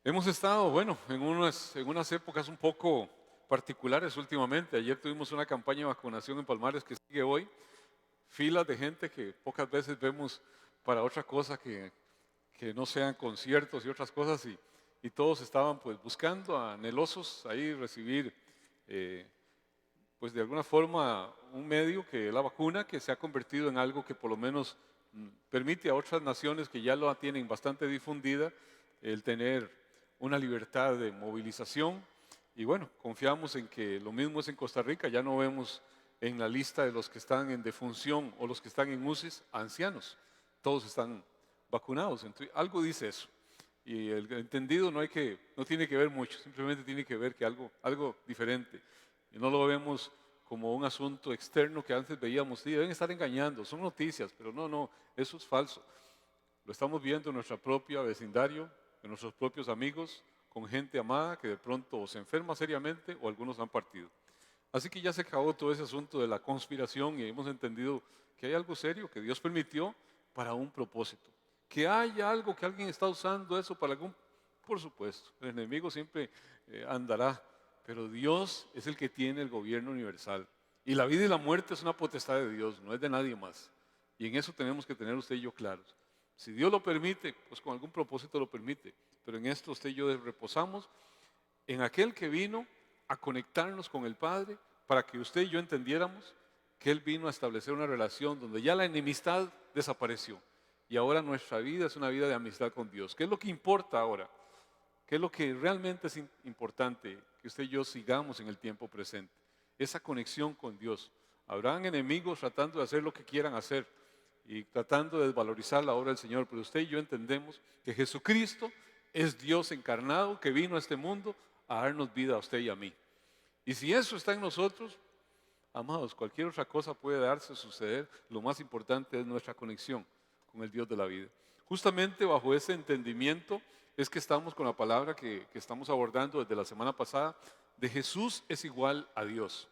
Hemos estado, bueno, en unas épocas un poco particulares últimamente. Ayer tuvimos una campaña de vacunación en Palmares que sigue hoy. Filas de gente que pocas veces vemos para otra cosa que no sean conciertos y otras cosas. Y todos estaban pues buscando, anhelosos ahí recibir, eh, pues de alguna forma, un medio que la vacuna que se ha convertido en algo que por lo menos permite a otras naciones que ya lo tienen bastante difundida el tener una libertad de movilización. Y bueno, confiamos en que lo mismo es en Costa Rica. Ya no vemos en la lista de los que están en defunción o los que están en UCIs ancianos. Todos están vacunados. Entonces, algo dice eso. Y el entendido no tiene que ver mucho, simplemente tiene que ver que algo diferente. Y no lo vemos como un asunto externo que antes veíamos, sí, deben estar engañando, son noticias, pero no, eso es falso. Lo estamos viendo en nuestra propia vecindario, en nuestros propios amigos, con gente amada que de pronto o se enferma seriamente o algunos han partido. Así que ya se acabó todo ese asunto de la conspiración y hemos entendido que hay algo serio que Dios permitió para un propósito. Que haya algo que alguien está usando eso para algún, por supuesto, el enemigo siempre andará, pero Dios es el que tiene el gobierno universal. Y la vida y la muerte es una potestad de Dios, no es de nadie más. Y en eso tenemos que tener usted y yo claros. Si Dios lo permite, pues con algún propósito lo permite. Pero en esto usted y yo reposamos en aquel que vino a conectarnos con el Padre para que usted y yo entendiéramos que Él vino a establecer una relación donde ya la enemistad desapareció y ahora nuestra vida es una vida de amistad con Dios. ¿Qué es lo que importa ahora? ¿Qué es lo que realmente es importante que usted y yo sigamos en el tiempo presente? Esa conexión con Dios. Habrán enemigos tratando de hacer lo que quieran hacer y tratando de desvalorizar la obra del Señor, pero usted y yo entendemos que Jesucristo es Dios encarnado que vino a este mundo a darnos vida a usted y a mí. Y si eso está en nosotros, amados, cualquier otra cosa puede darse, suceder. Lo más importante es nuestra conexión con el Dios de la vida. Justamente bajo ese entendimiento es que estamos con la palabra que estamos abordando desde la semana pasada, de Jesús es igual a Dios.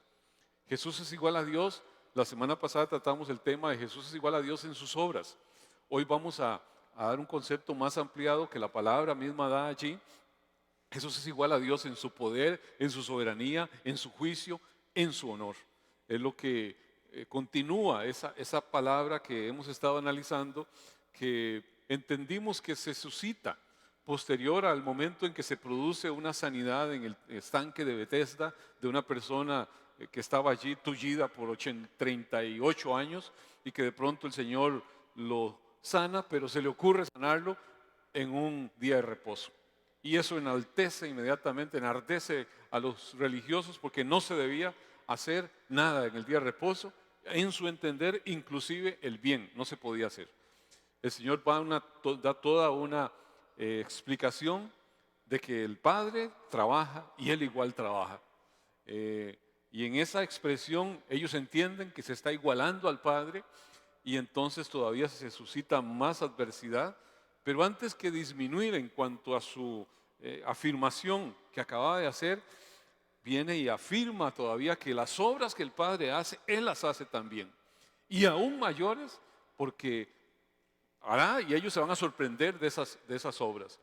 Jesús es igual a Dios. La semana pasada tratamos el tema de Jesús es igual a Dios en sus obras. Hoy vamos a dar un concepto más ampliado que la palabra misma da allí. Jesús es igual a Dios en su poder, en su soberanía, en su juicio, en su honor. Es lo que continúa esa palabra que hemos estado analizando, que entendimos que se suscita posterior al momento en que se produce una sanidad en el estanque de Bethesda de una persona que estaba allí tullida por 38 años y que de pronto el Señor lo sana, pero se le ocurre sanarlo en un día de reposo. Y eso inmediatamente enardece a los religiosos porque no se debía hacer nada en el día de reposo. En su entender, inclusive el bien no se podía hacer. El Señor da toda una explicación de que el Padre trabaja y Él igual trabaja. Y en esa expresión ellos entienden que se está igualando al Padre y entonces todavía se suscita más adversidad, pero antes que disminuir en cuanto a su afirmación que acababa de hacer, viene y afirma todavía que las obras que el Padre hace, Él las hace también. Y aún mayores, porque hará y ellos se van a sorprender de esas obras.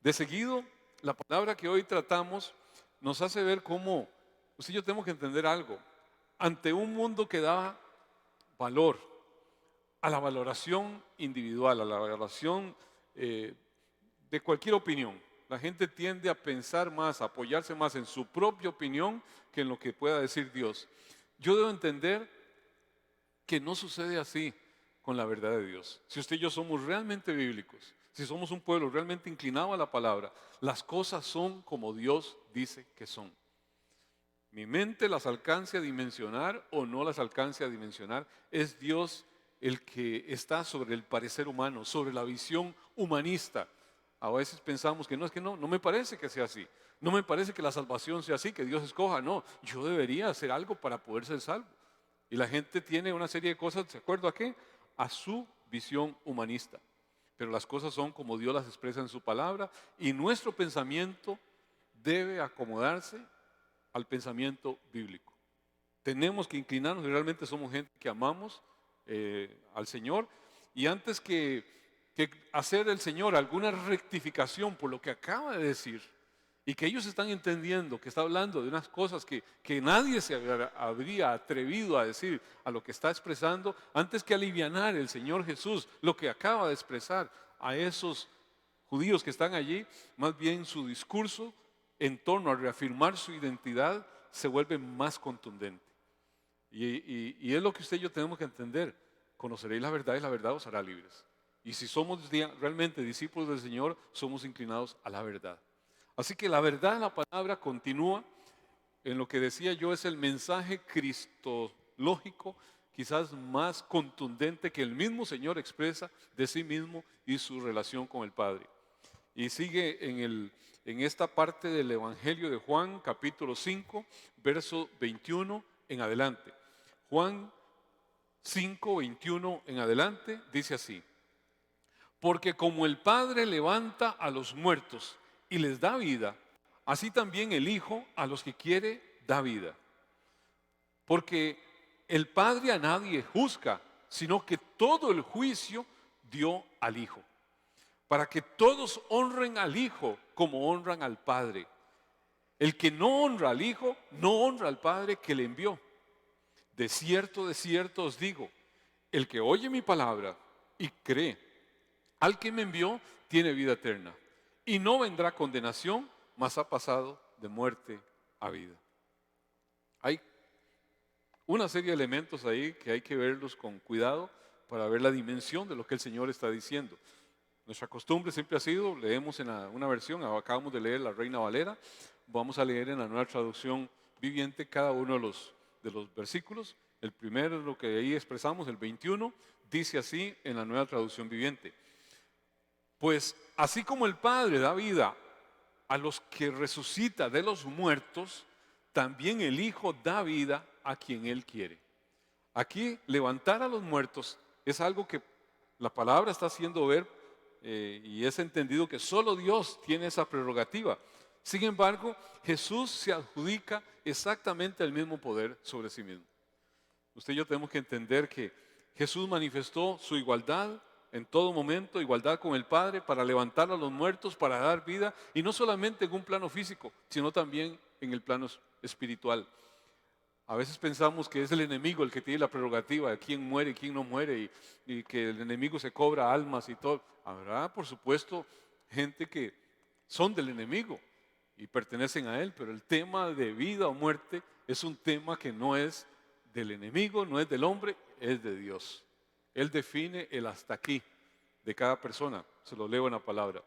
De seguido, la palabra que hoy tratamos nos hace ver cómo usted y yo tenemos que entender algo. Ante un mundo que da valor a la valoración individual, a la valoración eh, de cualquier opinión. La gente tiende a pensar más, a apoyarse más en su propia opinión que en lo que pueda decir Dios. Yo debo entender que no sucede así con la verdad de Dios. Si usted y yo somos realmente bíblicos, si somos un pueblo realmente inclinado a la palabra, las cosas son como Dios dice que son. Mi mente las alcance a dimensionar o no las alcance a dimensionar, es Dios el que está sobre el parecer humano, sobre la visión humanista. A veces pensamos que no me parece que sea así. No me parece que la salvación sea así, que Dios escoja. No, yo debería hacer algo para poder ser salvo. Y la gente tiene una serie de cosas, ¿de acuerdo a qué? A su visión humanista. Pero las cosas son como Dios las expresa en su palabra y nuestro pensamiento debe acomodarse al pensamiento bíblico. Tenemos que inclinarnos y realmente somos gente que amamos al Señor y antes que que hacer el Señor alguna rectificación por lo que acaba de decir, y que ellos están entendiendo que está hablando de unas cosas que nadie se habría atrevido a decir a lo que está expresando, antes que alivianar el Señor Jesús lo que acaba de expresar a esos judíos que están allí, más bien su discurso en torno a reafirmar su identidad se vuelve más contundente. Y es lo que usted y yo tenemos que entender. Conoceréis la verdad y la verdad os hará libres. Y si somos realmente discípulos del Señor, somos inclinados a la verdad. Así que la verdad en la palabra continúa en lo que decía yo, es el mensaje cristológico quizás más contundente que el mismo Señor expresa de sí mismo y su relación con el Padre. Y sigue en esta parte del Evangelio de Juan, capítulo 5, verso 21 en adelante. Juan 5, 21 en adelante dice así: porque como el Padre levanta a los muertos y les da vida, así también el Hijo a los que quiere da vida. Porque el Padre a nadie juzga, sino que todo el juicio dio al Hijo, para que todos honren al Hijo como honran al Padre. El que no honra al Hijo, no honra al Padre que le envió. De cierto os digo, el que oye mi palabra y cree al que me envió, tiene vida eterna, y no vendrá condenación, mas ha pasado de muerte a vida. Hay una serie de elementos ahí que hay que verlos con cuidado para ver la dimensión de lo que el Señor está diciendo. Nuestra costumbre siempre ha sido, leemos en una versión, acabamos de leer la Reina Valera, vamos a leer en la Nueva Traducción Viviente cada uno de los versículos. El primero, lo que ahí expresamos, el 21, dice así en la Nueva Traducción Viviente: pues así como el Padre da vida a los que resucita de los muertos, también el Hijo da vida a quien Él quiere. Aquí levantar a los muertos es algo que la palabra está haciendo ver y es entendido que solo Dios tiene esa prerrogativa. Sin embargo, Jesús se adjudica exactamente el mismo poder sobre sí mismo. Usted y yo tenemos que entender que Jesús manifestó su igualdad en todo momento, igualdad con el Padre, para levantar a los muertos, para dar vida, y no solamente en un plano físico, sino también en el plano espiritual. A veces pensamos que es el enemigo el que tiene la prerrogativa de quién muere y quién no muere, y que el enemigo se cobra almas y todo. Habrá, por supuesto, gente que son del enemigo y pertenecen a él, pero el tema de vida o muerte es un tema que no es del enemigo, no es del hombre, es de Dios. Él define el hasta aquí de cada persona. Se lo leo en la palabra.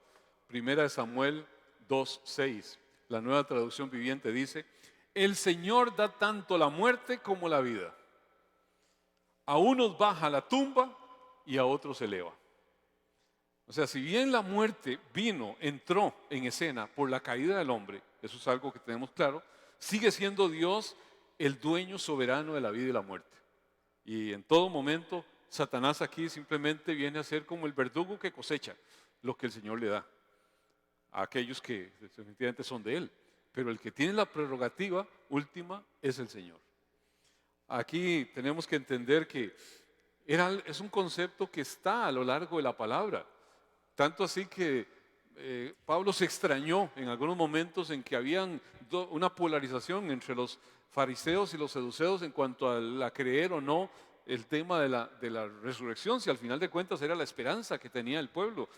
Primera de Samuel 2:6. La Nueva Traducción Viviente dice: el Señor da tanto la muerte como la vida. A unos baja a la tumba y a otros eleva. O sea, si bien la muerte entró en escena por la caída del hombre, eso es algo que tenemos claro, sigue siendo Dios el dueño soberano de la vida y la muerte. Y en todo momento, Satanás aquí simplemente viene a ser como el verdugo que cosecha lo que el Señor le da a aquellos que definitivamente son de Él. Pero el que tiene la prerrogativa última es el Señor. Aquí tenemos que entender que es un concepto que está a lo largo de la palabra. Tanto así que Pablo se extrañó en algunos momentos en que habían una polarización entre los fariseos y los saduceos en cuanto a creer o no el tema de la resurrección, si al final de cuentas era la esperanza que tenía el pueblo.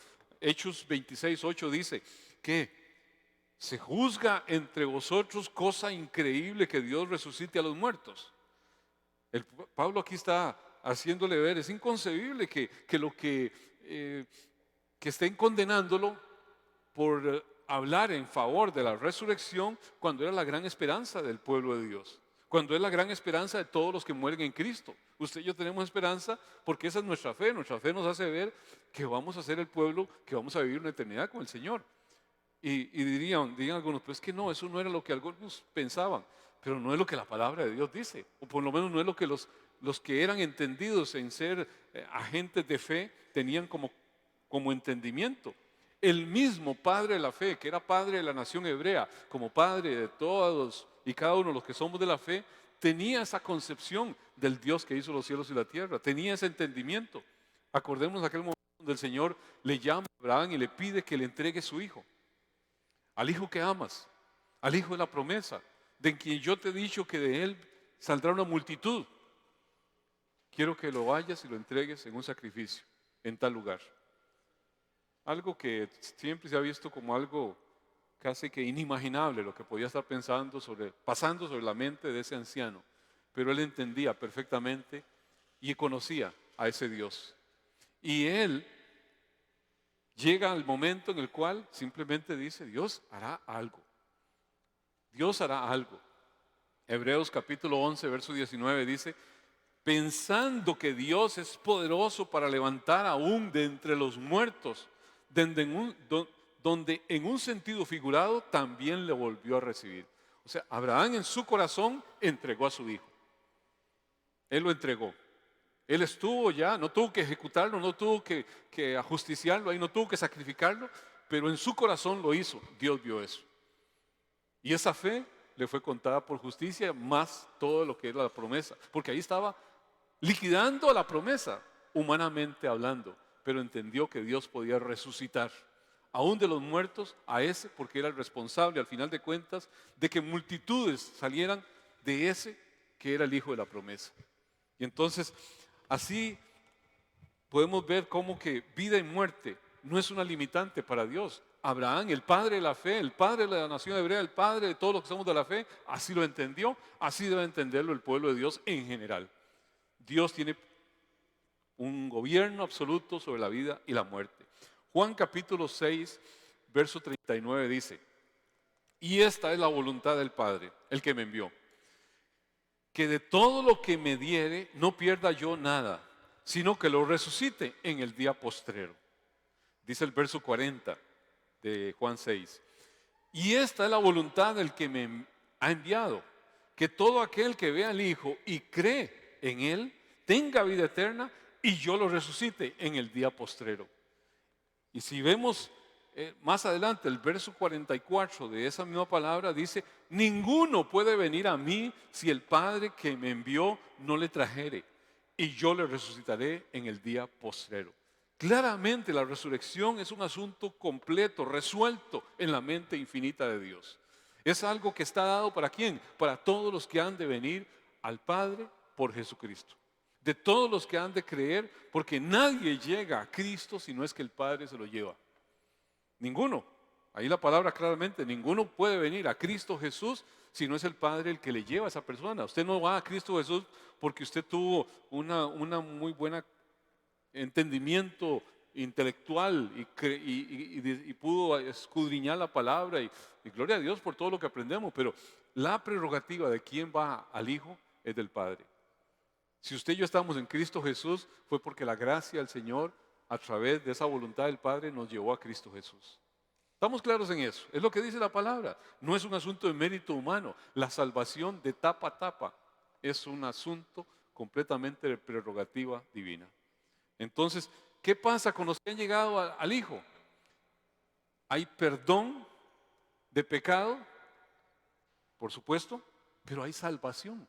Hechos 26:8 dice que se juzga entre vosotros cosa increíble que Dios resucite a los muertos. Pablo aquí está haciéndole ver, es inconcebible que estén condenándolo por hablar en favor de la resurrección cuando era la gran esperanza del pueblo de Dios, cuando es la gran esperanza de todos los que mueren en Cristo. Usted y yo tenemos esperanza porque esa es nuestra fe nos hace ver que vamos a ser el pueblo que vamos a vivir una eternidad con el Señor. Y dirían algunos, pues que no, eso no era lo que algunos pensaban, pero no es lo que la palabra de Dios dice, o por lo menos no es lo que los que eran entendidos en ser agentes de fe tenían como entendimiento. El mismo padre de la fe, que era padre de la nación hebrea, como padre de todos y cada uno de los que somos de la fe, tenía esa concepción del Dios que hizo los cielos y la tierra, tenía ese entendimiento. Acordémonos de aquel momento donde el Señor le llama a Abraham y le pide que le entregue su hijo, al hijo que amas, al hijo de la promesa, de quien yo te he dicho que de él saldrá una multitud. Quiero que lo vayas y lo entregues en un sacrificio, en tal lugar. Algo que siempre se ha visto como algo casi que inimaginable, lo que podía estar pasando sobre la mente de ese anciano. Pero él entendía perfectamente y conocía a ese Dios. Y él llega al momento en el cual simplemente dice, Dios hará algo. Dios hará algo. Hebreos capítulo 11, verso 19 dice, pensando que Dios es poderoso para levantar aún de entre los muertos, donde en un sentido figurado también le volvió a recibir. O sea, Abraham en su corazón entregó a su hijo. Él lo entregó. Él estuvo ya, no tuvo que ejecutarlo, no tuvo que ajusticiarlo, ahí no tuvo que sacrificarlo, pero en su corazón lo hizo. Dios vio eso. Y esa fe le fue contada por justicia, más todo lo que era la promesa, porque ahí estaba liquidando la promesa, humanamente hablando, pero entendió que Dios podía resucitar aún de los muertos a ese, porque era el responsable al final de cuentas de que multitudes salieran de ese que era el hijo de la promesa. Y entonces así podemos ver cómo que vida y muerte no es una limitante para Dios. Abraham, el padre de la fe, el padre de la nación hebrea, el padre de todos los que somos de la fe, así lo entendió, así debe entenderlo el pueblo de Dios en general. Dios tiene un gobierno absoluto sobre la vida y la muerte. Juan capítulo 6, verso 39 dice, y esta es la voluntad del Padre, el que me envió, que de todo lo que me diere no pierda yo nada, sino que lo resucite en el día postrero. Dice el verso 40 de Juan 6. Y esta es la voluntad del que me ha enviado, que todo aquel que vea al Hijo y cree en Él, tenga vida eterna y yo lo resucite en el día postrero. Y si vemos más adelante el verso 44 de esa misma palabra dice, ninguno puede venir a mí si el Padre que me envió no le trajere, y yo le resucitaré en el día postrero. Claramente la resurrección es un asunto completo, resuelto en la mente infinita de Dios. Es algo que está dado ¿para quién? Para todos los que han de venir al Padre por Jesucristo. De todos los que han de creer, porque nadie llega a Cristo si no es que el Padre se lo lleva. Ninguno. Ahí la palabra claramente, ninguno puede venir a Cristo Jesús si no es el Padre el que le lleva a esa persona. Usted no va a Cristo Jesús porque usted tuvo una muy buena entendimiento intelectual y pudo escudriñar la palabra y gloria a Dios por todo lo que aprendemos, pero la prerrogativa de quién va al Hijo es del Padre. Si usted y yo estamos en Cristo Jesús fue porque la gracia del Señor a través de esa voluntad del Padre nos llevó a Cristo Jesús. ¿Estamos claros en eso? Es lo que dice la palabra. No es un asunto de mérito humano. La salvación de tapa a tapa es un asunto completamente de prerrogativa divina. Entonces, ¿qué pasa con los que han llegado al Hijo? Hay perdón de pecado, por supuesto, pero hay salvación.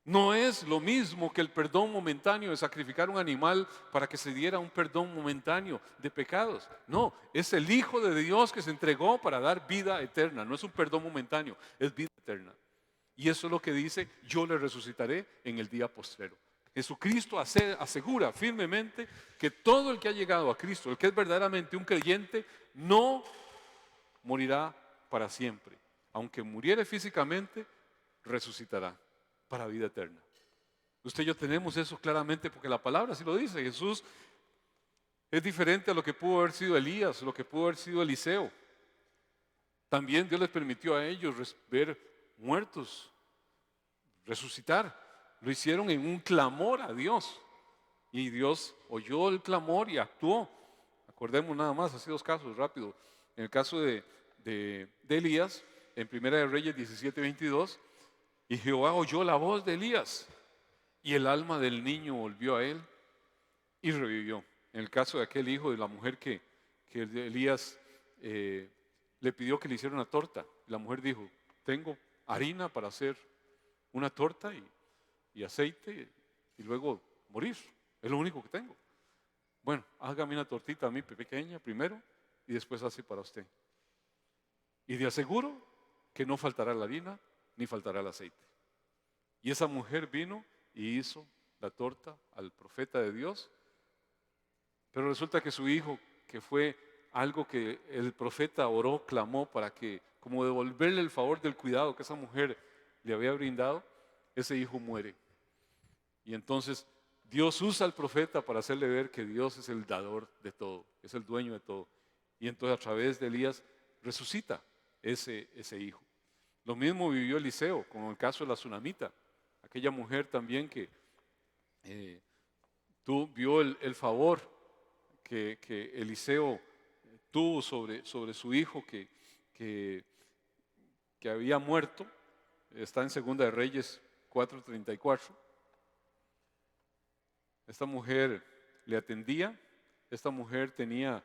No es lo mismo que el perdón momentáneo de sacrificar un animal para que se diera un perdón momentáneo de pecados. No, es el Hijo de Dios que se entregó para dar vida eterna. No es un perdón momentáneo, es vida eterna. Y eso es lo que dice, yo le resucitaré en el día postrero. Jesucristo asegura firmemente que todo el que ha llegado a Cristo, el que es verdaderamente un creyente, no morirá para siempre. Aunque muriere físicamente, resucitará para vida eterna. Usted y yo tenemos eso claramente porque la palabra así lo dice. Jesús es diferente a lo que pudo haber sido Elías, lo que pudo haber sido Eliseo. También Dios les permitió a ellos ver muertos, resucitar. Lo hicieron en un clamor a Dios. Y Dios oyó el clamor y actuó. Acordemos nada más, así dos casos, rápido. En el caso de Elías, en Primera de Reyes 17:22, y Jehová oyó la voz de Elías, y el alma del niño volvió a él y revivió. En el caso de aquel hijo de la mujer que Elías le pidió que le hiciera una torta, la mujer dijo, tengo harina para hacer una torta y aceite y luego morir, es lo único que tengo. bueno, hágame una tortita a mí pequeña primero y después hace para usted. Y de aseguro que no faltará la harina ni faltará el aceite. Y esa mujer vino y hizo la torta al profeta de Dios, pero resulta que su hijo, que fue algo que el profeta oró, clamó para que, como devolverle el favor del cuidado que esa mujer le había brindado, ese hijo muere. Y entonces Dios usa al profeta para hacerle ver que Dios es el dador de todo, es el dueño de todo. Y entonces a través de Elías resucita ese hijo. Lo mismo vivió Eliseo con el caso de la tsunamita, aquella mujer también que vio el favor que Eliseo tuvo sobre su hijo que había muerto. Está en Segunda de Reyes 4:34. Esta mujer le atendía, esta mujer tenía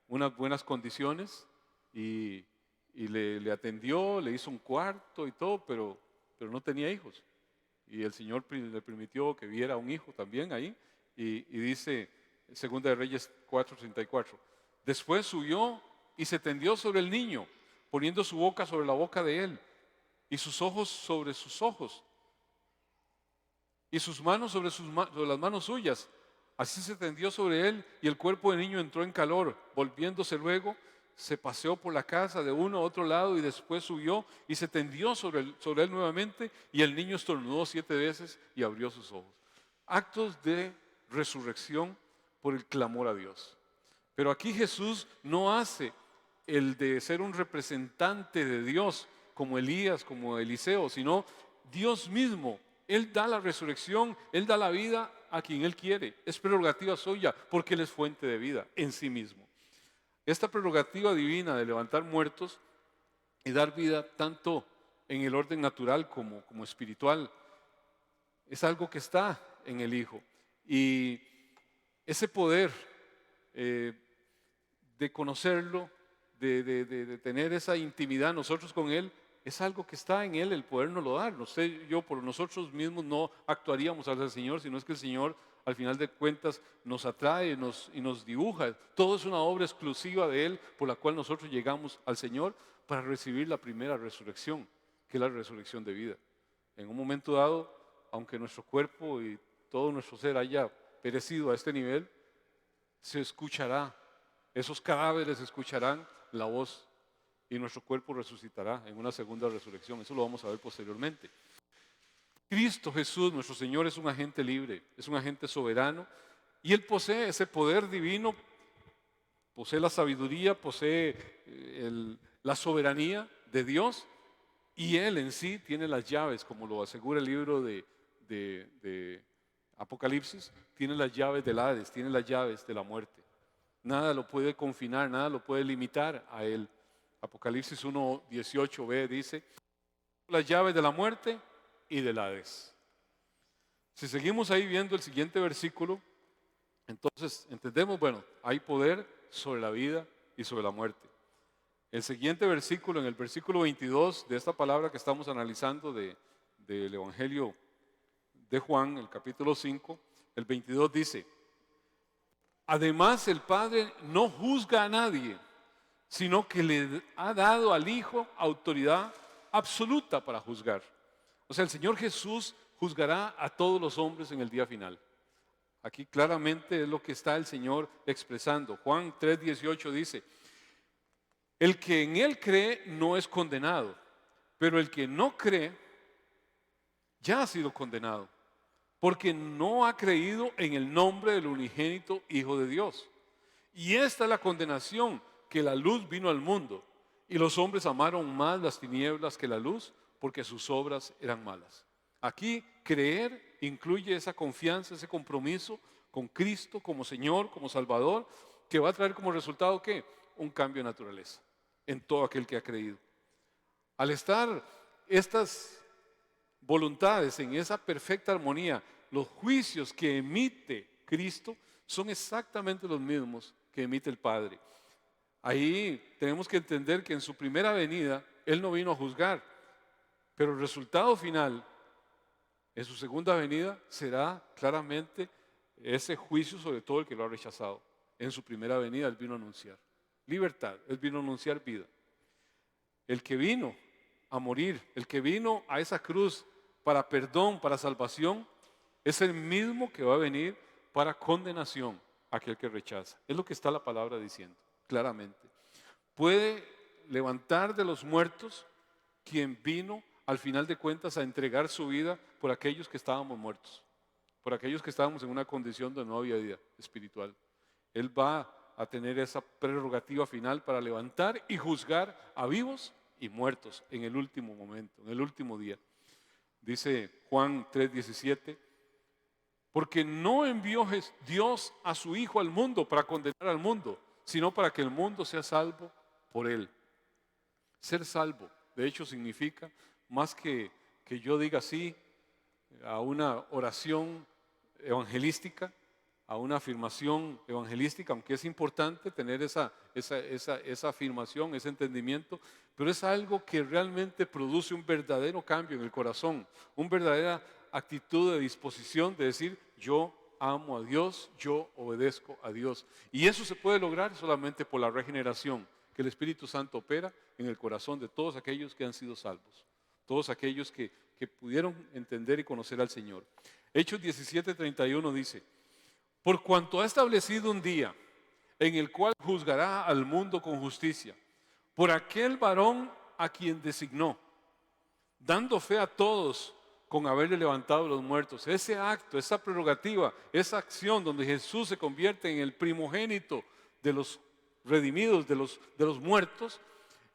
unas buenas condiciones y le atendió, le hizo un cuarto y todo, pero no tenía hijos. Y el Señor le permitió que viera un hijo también ahí. Y dice Segunda de Reyes 4:34. Después subió y se tendió sobre el niño, poniendo su boca sobre la boca de él, y sus ojos sobre sus ojos, y sus manos sobre las manos suyas. Así se tendió sobre él, y el cuerpo del niño entró en calor. Volviéndose luego, se paseó por la casa de uno a otro lado, y después subió y se tendió sobre él nuevamente, y el niño estornudó 7 veces y abrió sus ojos. Actos de resurrección por el clamor a Dios. Pero aquí Jesús no hace el de ser un representante de Dios como Elías, como Eliseo, sino Dios mismo. Él da la resurrección, Él da la vida a quien Él quiere. Es prerrogativa suya porque Él es fuente de vida en sí mismo. Esta prerrogativa divina de levantar muertos y dar vida tanto en el orden natural como espiritual es algo que está en el Hijo. Y ese poder de conocerlo, de tener esa intimidad nosotros con Él, es algo que está en Él, el podernoslo dar. Yo por nosotros mismos no actuaríamos hacia el Señor, sino es que el Señor al final de cuentas nos atrae y nos dibuja. Todo es una obra exclusiva de Él por la cual nosotros llegamos al Señor para recibir la primera resurrección, que es la resurrección de vida. En un momento dado, aunque nuestro cuerpo y todo nuestro ser haya perecido a este nivel, se escuchará, esos cadáveres escucharán la voz y nuestro cuerpo resucitará en una segunda resurrección. Eso lo vamos a ver posteriormente. Cristo Jesús, nuestro Señor, es un agente libre, es un agente soberano y Él posee ese poder divino, posee la sabiduría, posee la soberanía de Dios y Él en sí tiene las llaves, como lo asegura el libro de Apocalipsis, tiene las llaves del Hades, tiene las llaves de la muerte. Nada lo puede confinar, nada lo puede limitar a Él. Apocalipsis 1:18b dice, las llaves de la muerte y del Hades. Si seguimos ahí viendo el siguiente versículo, entonces entendemos, bueno, hay poder sobre la vida y sobre la muerte. El siguiente versículo, en el versículo 22 de esta palabra que estamos analizando del Evangelio de Juan, el capítulo 5, el 22 dice, además el Padre no juzga a nadie, sino que le ha dado al Hijo autoridad absoluta para juzgar. O sea, el Señor Jesús juzgará a todos los hombres en el día final. Aquí claramente es lo que está el Señor expresando. Juan 3:18 dice, el que en Él cree no es condenado, pero el que no cree ya ha sido condenado, porque no ha creído en el nombre del unigénito Hijo de Dios. Y esta es la condenación, que la luz vino al mundo, y los hombres amaron más las tinieblas que la luz, porque sus obras eran malas. Aquí creer incluye esa confianza, ese compromiso con Cristo como Señor, como Salvador, que va a traer como resultado ¿qué? Un cambio de naturaleza en todo aquel que ha creído. Al estar estas voluntades en esa perfecta armonía, los juicios que emite Cristo son exactamente los mismos que emite el Padre. Ahí tenemos que entender que en su primera venida Él no vino a juzgar, pero el resultado final en su segunda venida será claramente ese juicio sobre todo el que lo ha rechazado. En su primera venida Él vino a anunciar libertad, Él vino a anunciar vida. El que vino a morir, el que vino a esa cruz para perdón, para salvación, es el mismo que va a venir para condenación a aquel que rechaza. Es lo que está la palabra diciendo, claramente. Puede levantar de los muertos quien vino al final de cuentas a entregar su vida por aquellos que estábamos muertos, por aquellos que estábamos en una condición donde no había vida espiritual. Él va a tener esa prerrogativa final para levantar y juzgar a vivos y muertos en el último momento, en el último día. Dice Juan 3:17, porque no envió Dios a su Hijo al mundo para condenar al mundo, sino para que el mundo sea salvo por Él. Ser salvo, de hecho, significa más que yo diga sí a una oración evangelística, a una afirmación evangelística, aunque es importante tener esa afirmación, ese entendimiento, pero es algo que realmente produce un verdadero cambio en el corazón, una verdadera actitud de disposición de decir, yo amo a Dios, yo obedezco a Dios. Y eso se puede lograr solamente por la regeneración que el Espíritu Santo opera en el corazón de todos aquellos que han sido salvos, todos aquellos que pudieron entender y conocer al Señor. Hechos 17:31 dice, por cuanto ha establecido un día en el cual juzgará al mundo con justicia, por aquel varón a quien designó, dando fe a todos con haberle levantado a los muertos. Ese acto, esa prerrogativa, esa acción donde Jesús se convierte en el primogénito de los redimidos, de los muertos,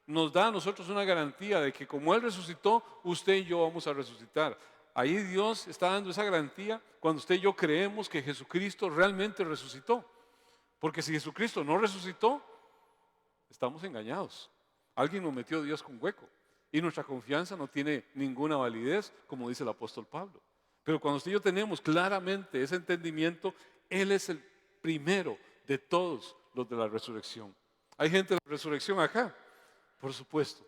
nos da a nosotros una garantía de que como Él resucitó, usted y yo vamos a resucitar. Ahí Dios está dando esa garantía cuando usted y yo creemos que Jesucristo realmente resucitó. Porque si Jesucristo no resucitó, estamos engañados. Alguien nos metió Dios con hueco. Y nuestra confianza no tiene ninguna validez, como dice el apóstol Pablo. Pero cuando usted y yo tenemos claramente ese entendimiento, Él es el primero de todos los de la resurrección. ¿Hay gente de la resurrección acá? Por supuesto.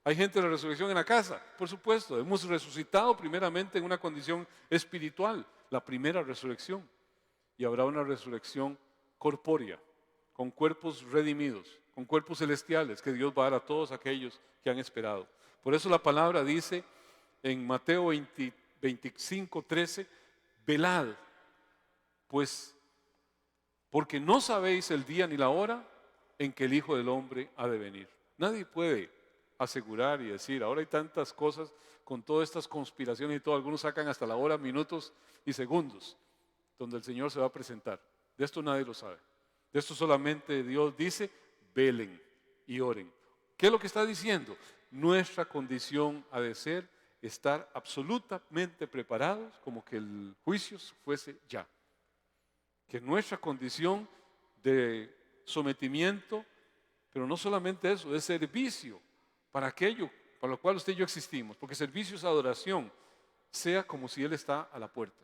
¿Hay gente de la resurrección en la casa? Por supuesto. Hemos resucitado primeramente en una condición espiritual, la primera resurrección. Y habrá una resurrección corpórea, con cuerpos redimidos, con cuerpos celestiales que Dios va a dar a todos aquellos que han esperado. Por eso la palabra dice en Mateo 25:13, velad, pues porque no sabéis el día ni la hora en que el Hijo del Hombre ha de venir. Nadie puede asegurar y decir, ahora hay tantas cosas con todas estas conspiraciones y todo, algunos sacan hasta la hora, minutos y segundos, donde el Señor se va a presentar. De esto nadie lo sabe. De esto solamente Dios dice, velen y oren. ¿Qué es lo que está diciendo? Nuestra condición ha de ser estar absolutamente preparados como que el juicio fuese ya. Que nuestra condición de sometimiento, pero no solamente eso, de servicio para aquello para lo cual usted y yo existimos, porque servicio es adoración, sea como si Él está a la puerta.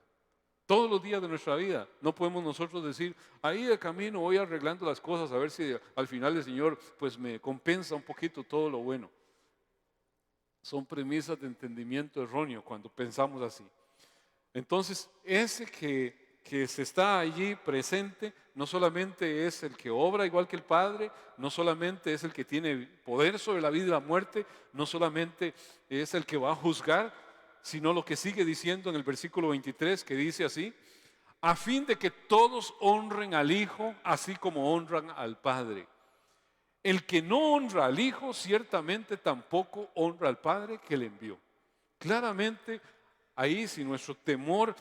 Todos los días de nuestra vida no podemos nosotros decir, ahí de camino voy arreglando las cosas a ver si al final el Señor pues me compensa un poquito todo lo bueno. Son premisas de entendimiento erróneo cuando pensamos así. Entonces, ese que se está allí presente, no solamente es el que obra igual que el Padre, no solamente es el que tiene poder sobre la vida y la muerte, no solamente es el que va a juzgar, sino lo que sigue diciendo en el versículo 23, que dice así, a fin de que todos honren al Hijo, así como honran al Padre. El que no honra al Hijo, ciertamente tampoco honra al Padre que le envió. Claramente, ahí si nuestro temor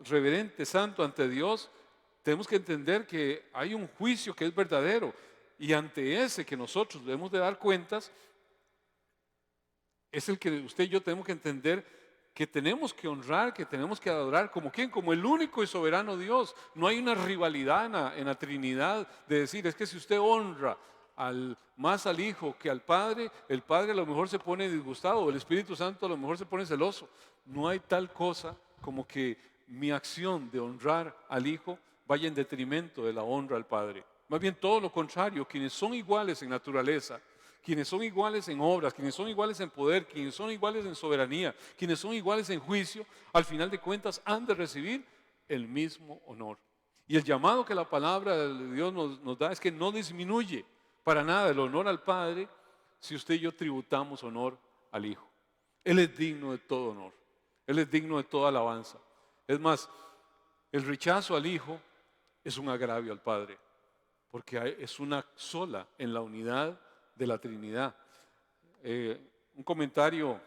reverente, santo ante Dios, tenemos que entender que hay un juicio que es verdadero y ante ese que nosotros debemos de dar cuentas, es el que usted y yo tenemos que entender que tenemos que honrar, que tenemos que adorar, ¿como quién? Como el único y soberano Dios. No hay una rivalidad en la Trinidad de decir, es que si usted honra más al Hijo que al Padre, el Padre a lo mejor se pone disgustado, o el Espíritu Santo a lo mejor se pone celoso. No hay tal cosa como que mi acción de honrar al Hijo vaya en detrimento de la honra al Padre. Más bien todo lo contrario, quienes son iguales en naturaleza, quienes son iguales en obras, quienes son iguales en poder, quienes son iguales en soberanía, quienes son iguales en juicio, al final de cuentas han de recibir el mismo honor. Y el llamado que la palabra de Dios nos da es que no disminuye para nada el honor al Padre si usted y yo tributamos honor al Hijo. Él es digno de todo honor. Él es digno de toda alabanza. Es más, el rechazo al Hijo es un agravio al Padre, porque es una sola en la unidad de la Trinidad. Un comentario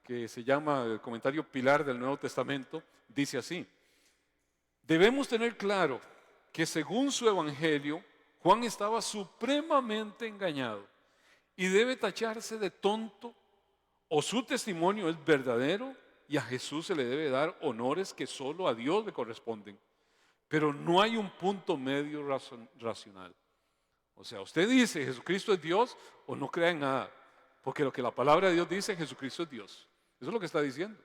que se llama el comentario pilar del Nuevo Testamento dice así: debemos tener claro que según su evangelio, Juan estaba supremamente engañado y debe tacharse de tonto, o su testimonio es verdadero y a Jesús se le debe dar honores que solo a Dios le corresponden. Pero no hay un punto medio racional. O sea, usted dice Jesucristo es Dios o no crea en nada, porque lo que la palabra de Dios dice, Jesucristo es Dios. Eso es lo que está diciendo.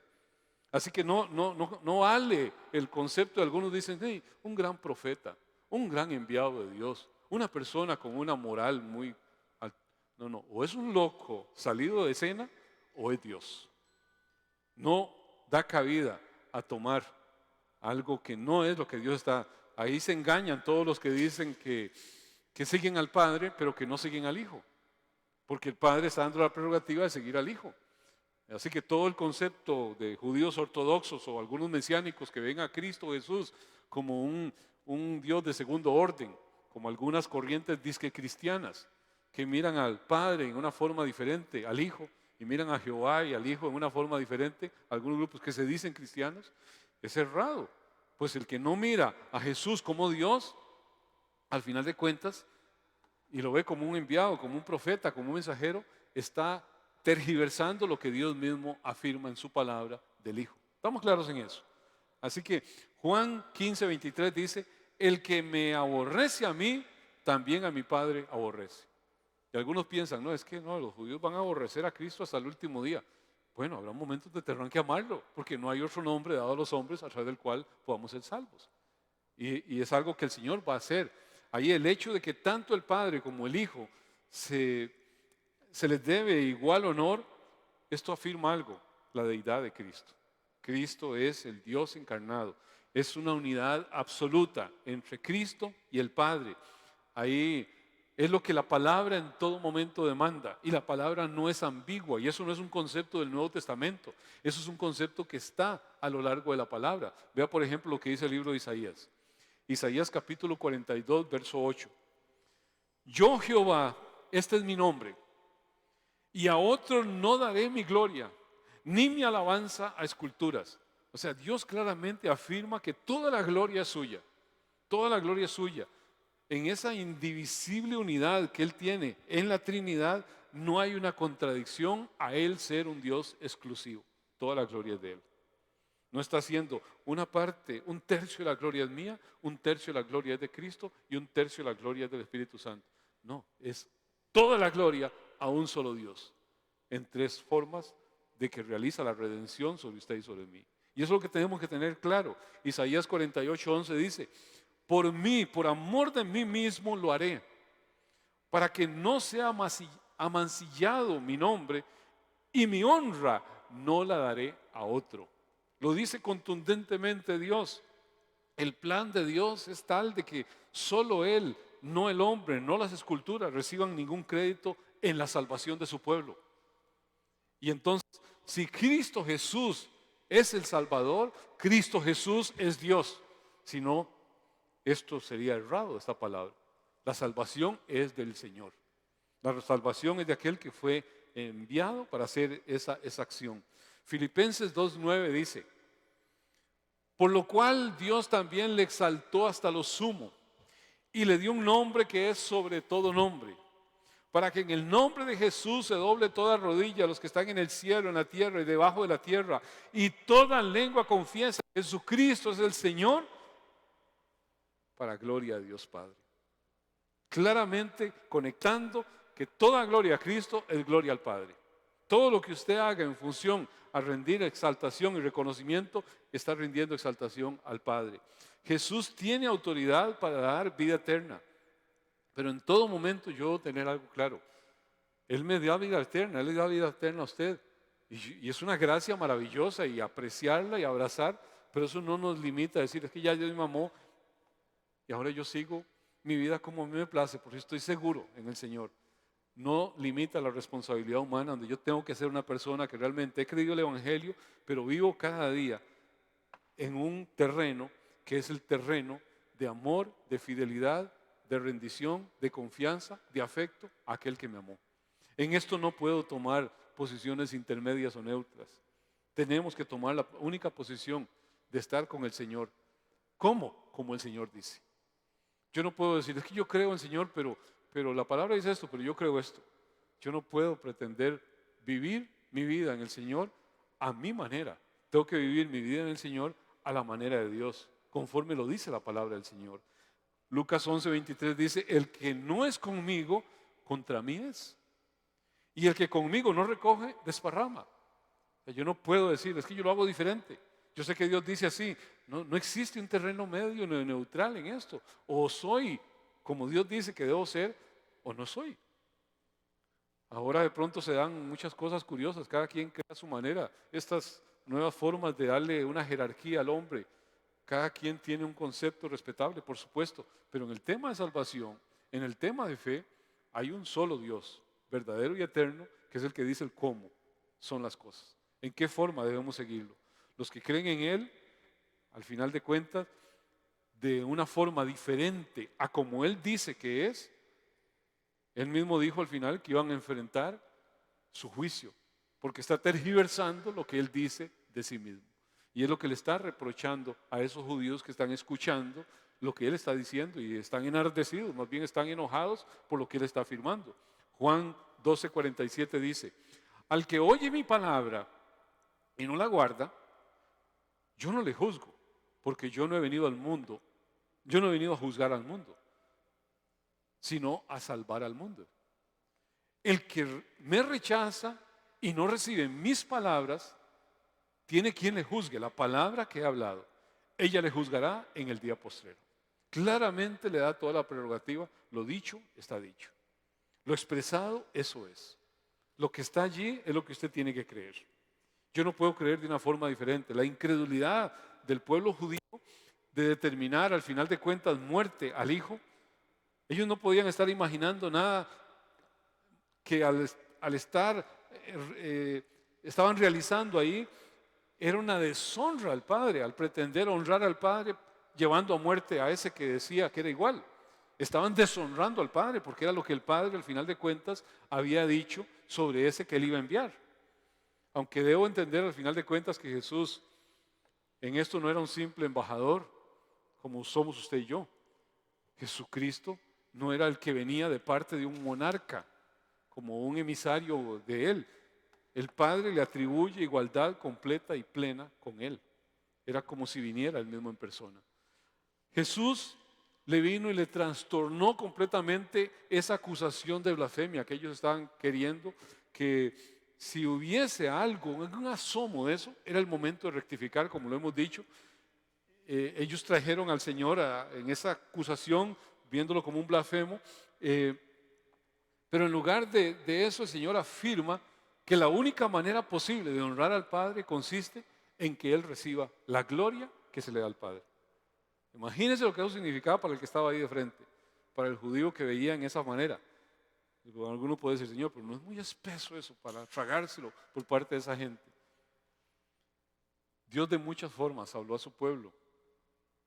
Así que no vale el concepto de algunos dicen, hey, un gran profeta, un gran enviado de Dios, una persona con una moral muy alta. No, o es un loco salido de escena o es Dios. No da cabida a tomar algo que no es lo que Dios está. Ahí se engañan todos los que dicen que siguen al Padre, pero que no siguen al Hijo, porque el Padre está dando la prerrogativa de seguir al Hijo. Así que todo el concepto de judíos ortodoxos o algunos mesiánicos que ven a Cristo Jesús como un Dios de segundo orden, como algunas corrientes disque cristianas, que miran al Padre en una forma diferente, al Hijo, y miran a Jehová y al Hijo en una forma diferente, algunos grupos que se dicen cristianos, es errado. Pues el que no mira a Jesús como Dios, al final de cuentas, y lo ve como un enviado, como un profeta, como un mensajero, está tergiversando lo que Dios mismo afirma en su palabra del Hijo. ¿Estamos claros en eso? Así que Juan 15:23 dice, el que me aborrece a mí, también a mi Padre aborrece. Y algunos piensan, no, es que no, los judíos van a aborrecer a Cristo hasta el último día. Bueno, habrá momentos donde tendrán que amarlo, porque no hay otro nombre dado a los hombres a través del cual podamos ser salvos. Y es algo que el Señor va a hacer. Ahí el hecho de que tanto el Padre como el Hijo se les debe igual honor, esto afirma algo, la deidad de Cristo. Cristo es el Dios encarnado, es una unidad absoluta entre Cristo y el Padre. Ahí es lo que la palabra en todo momento demanda, y la palabra no es ambigua, y eso no es un concepto del Nuevo Testamento, eso es un concepto que está a lo largo de la palabra. Vea por ejemplo lo que dice el libro de Isaías. Isaías capítulo 42, verso 8. Yo Jehová, este es mi nombre, y a otro no daré mi gloria, ni mi alabanza a esculturas. O sea, Dios claramente afirma que toda la gloria es suya, toda la gloria es suya. En esa indivisible unidad que Él tiene en la Trinidad, no hay una contradicción a Él ser un Dios exclusivo. Toda la gloria es de Él. No está haciendo una parte, un tercio de la gloria es mía, un tercio de la gloria es de Cristo y un tercio de la gloria es del Espíritu Santo. No, es toda la gloria a un solo Dios, en tres formas de que realiza la redención sobre usted y sobre mí. Y eso es lo que tenemos que tener claro. Isaías 48:11 dice, por mí, por amor de mí mismo lo haré, para que no sea amancillado mi nombre y mi honra no la daré a otro. Lo dice contundentemente Dios. El plan de Dios es tal de que solo Él, no el hombre, no las esculturas, reciban ningún crédito en la salvación de su pueblo. Y entonces, si Cristo Jesús es el Salvador, Cristo Jesús es Dios. Si no, esto sería errado, esta palabra. La salvación es del Señor. La salvación es de aquel que fue enviado para hacer esa acción. Filipenses 2:9 dice, por lo cual Dios también le exaltó hasta lo sumo y le dio un nombre que es sobre todo nombre, para que en el nombre de Jesús se doble toda rodilla a los que están en el cielo, en la tierra y debajo de la tierra, y toda lengua confiese que Jesucristo es el Señor, para gloria a Dios Padre. Claramente conectando que toda gloria a Cristo es gloria al Padre. Todo lo que usted haga en función a rendir exaltación y reconocimiento, está rindiendo exaltación al Padre. Jesús tiene autoridad para dar vida eterna, pero en todo momento yo debo tener algo claro. Él me dio vida eterna, Él le da vida eterna a usted. Y es una gracia maravillosa y apreciarla y abrazar, pero eso no nos limita a decir, es que ya Dios me amó. y ahora yo sigo mi vida como a mí me place, porque estoy seguro en el Señor. No limita la responsabilidad humana, donde yo tengo que ser una persona que realmente he creído el Evangelio, pero vivo cada día en un terreno que es el terreno de amor, de fidelidad, de rendición, de confianza, de afecto a aquel que me amó. En esto no puedo tomar posiciones intermedias o neutras. Tenemos que tomar la única posición de estar con el Señor. ¿Cómo? Como el Señor dice. Yo no puedo decir, es que yo creo en el Señor, pero la palabra dice esto, pero yo creo esto. Yo no puedo pretender vivir mi vida en el Señor a mi manera. Tengo que vivir mi vida en el Señor a la manera de Dios, conforme lo dice la palabra del Señor. Lucas 11:23 dice, el que no es conmigo, contra mí es. Y el que conmigo no recoge, desparrama. O sea, yo no puedo decir, es que yo lo hago diferente. Yo sé que Dios dice así. No existe un terreno medio ni neutral en esto. O soy como Dios dice que debo ser, o no soy. Ahora de pronto se dan muchas cosas curiosas, cada quien crea a su manera. Estas nuevas formas de darle una jerarquía al hombre, cada quien tiene un concepto respetable, por supuesto, pero en el tema de salvación, en el tema de fe, hay un solo Dios, verdadero y eterno, que es el que dice el cómo son las cosas, en qué forma debemos seguirlo. Los que creen en Él, al final de cuentas, de una forma diferente a como Él dice que es, Él mismo dijo al final que iban a enfrentar su juicio, porque está tergiversando lo que Él dice de sí mismo. Y es lo que le está reprochando a esos judíos que están escuchando lo que Él está diciendo y están enardecidos, más bien están enojados por lo que Él está afirmando. Juan 12:47 dice, al que oye mi palabra y no la guarda, yo no le juzgo, porque yo no he venido al mundo, yo no he venido a juzgar al mundo, sino a salvar al mundo. El que me rechaza y no recibe mis palabras, tiene quien le juzgue la palabra que he hablado. Ella le juzgará en el día postrero. Claramente le da toda la prerrogativa. Lo dicho está dicho. Lo expresado, eso es. Lo que está allí es lo que usted tiene que creer. Yo no puedo creer de una forma diferente. La incredulidad del pueblo judío de determinar al final de cuentas muerte al hijo, ellos no podían estar imaginando nada que al estar, estaban realizando ahí, era una deshonra al Padre, al pretender honrar al Padre llevando a muerte a ese que decía que era igual. Estaban deshonrando al Padre porque era lo que el Padre al final de cuentas había dicho sobre ese que Él iba a enviar. Aunque debo entender al final de cuentas que Jesús en esto no era un simple embajador como somos usted y yo. Jesucristo no era el que venía de parte de un monarca, como un emisario de Él. El Padre le atribuye igualdad completa y plena con Él. Era como si viniera Él mismo en persona. Jesús le vino y le trastornó completamente esa acusación de blasfemia que ellos estaban queriendo, que si hubiese algo, un asomo de eso, era el momento de rectificar, como lo hemos dicho. Ellos trajeron al Señor en esa acusación, viéndolo como un blasfemo, pero en lugar de eso el Señor afirma que la única manera posible de honrar al Padre consiste en que Él reciba la gloria que se le da al Padre. Imagínense lo que eso significaba para el que estaba ahí de frente, para el judío que veía en esa manera. Alguno puede decir, Señor, pero no es muy espeso eso para tragárselo por parte de esa gente. Dios de muchas formas habló a su pueblo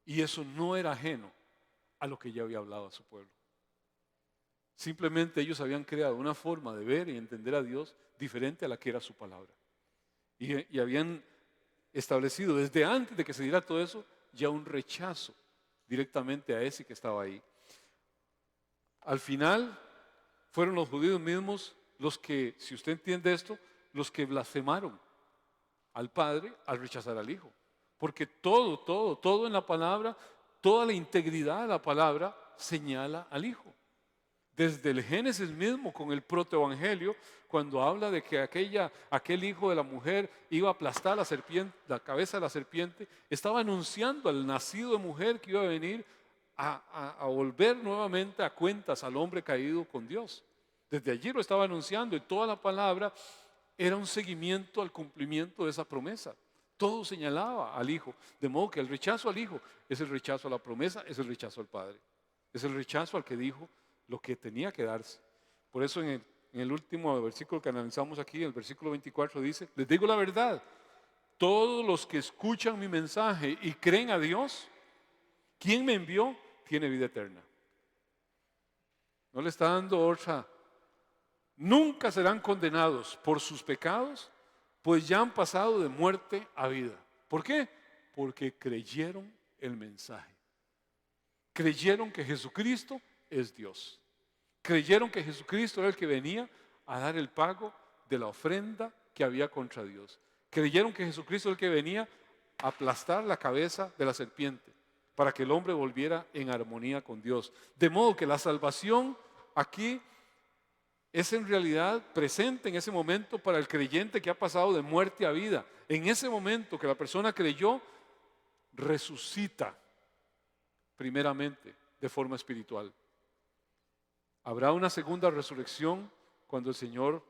y eso no era ajeno a lo que ya había hablado a su pueblo. Simplemente ellos habían creado una forma de ver y entender a Dios diferente a la que era su palabra. Y habían establecido desde antes de que se diera todo eso ya un rechazo directamente a ese que estaba ahí. Al final fueron los judíos mismos los que, si usted entiende esto, los que blasfemaron al Padre al rechazar al Hijo. Porque todo en la palabra, toda la integridad de la palabra señala al Hijo. Desde el Génesis mismo con el protoevangelio, cuando habla de que aquel hijo de la mujer iba a aplastar la cabeza de la serpiente, estaba anunciando al nacido de mujer que iba a venir a volver nuevamente a cuentas al hombre caído con Dios. Desde allí lo estaba anunciando y toda la palabra era un seguimiento al cumplimiento de esa promesa. Todo señalaba al Hijo. De modo que el rechazo al Hijo es el rechazo a la promesa, es el rechazo al Padre. Es el rechazo al que dijo lo que tenía que darse. Por eso en el último versículo que analizamos aquí, el versículo 24 dice, les digo la verdad, todos los que escuchan mi mensaje y creen a Dios, quien me envió, tiene vida eterna. No le está dando otra. Nunca serán condenados por sus pecados, pues ya han pasado de muerte a vida. ¿Por qué? Porque creyeron el mensaje. Creyeron que Jesucristo es Dios. Creyeron que Jesucristo era el que venía a dar el pago de la ofrenda que había contra Dios. Creyeron que Jesucristo era el que venía a aplastar la cabeza de la serpiente para que el hombre volviera en armonía con Dios. De modo que la salvación aquí es en realidad presente en ese momento para el creyente que ha pasado de muerte a vida. En ese momento que la persona creyó, resucita primeramente de forma espiritual. Habrá una segunda resurrección cuando el Señor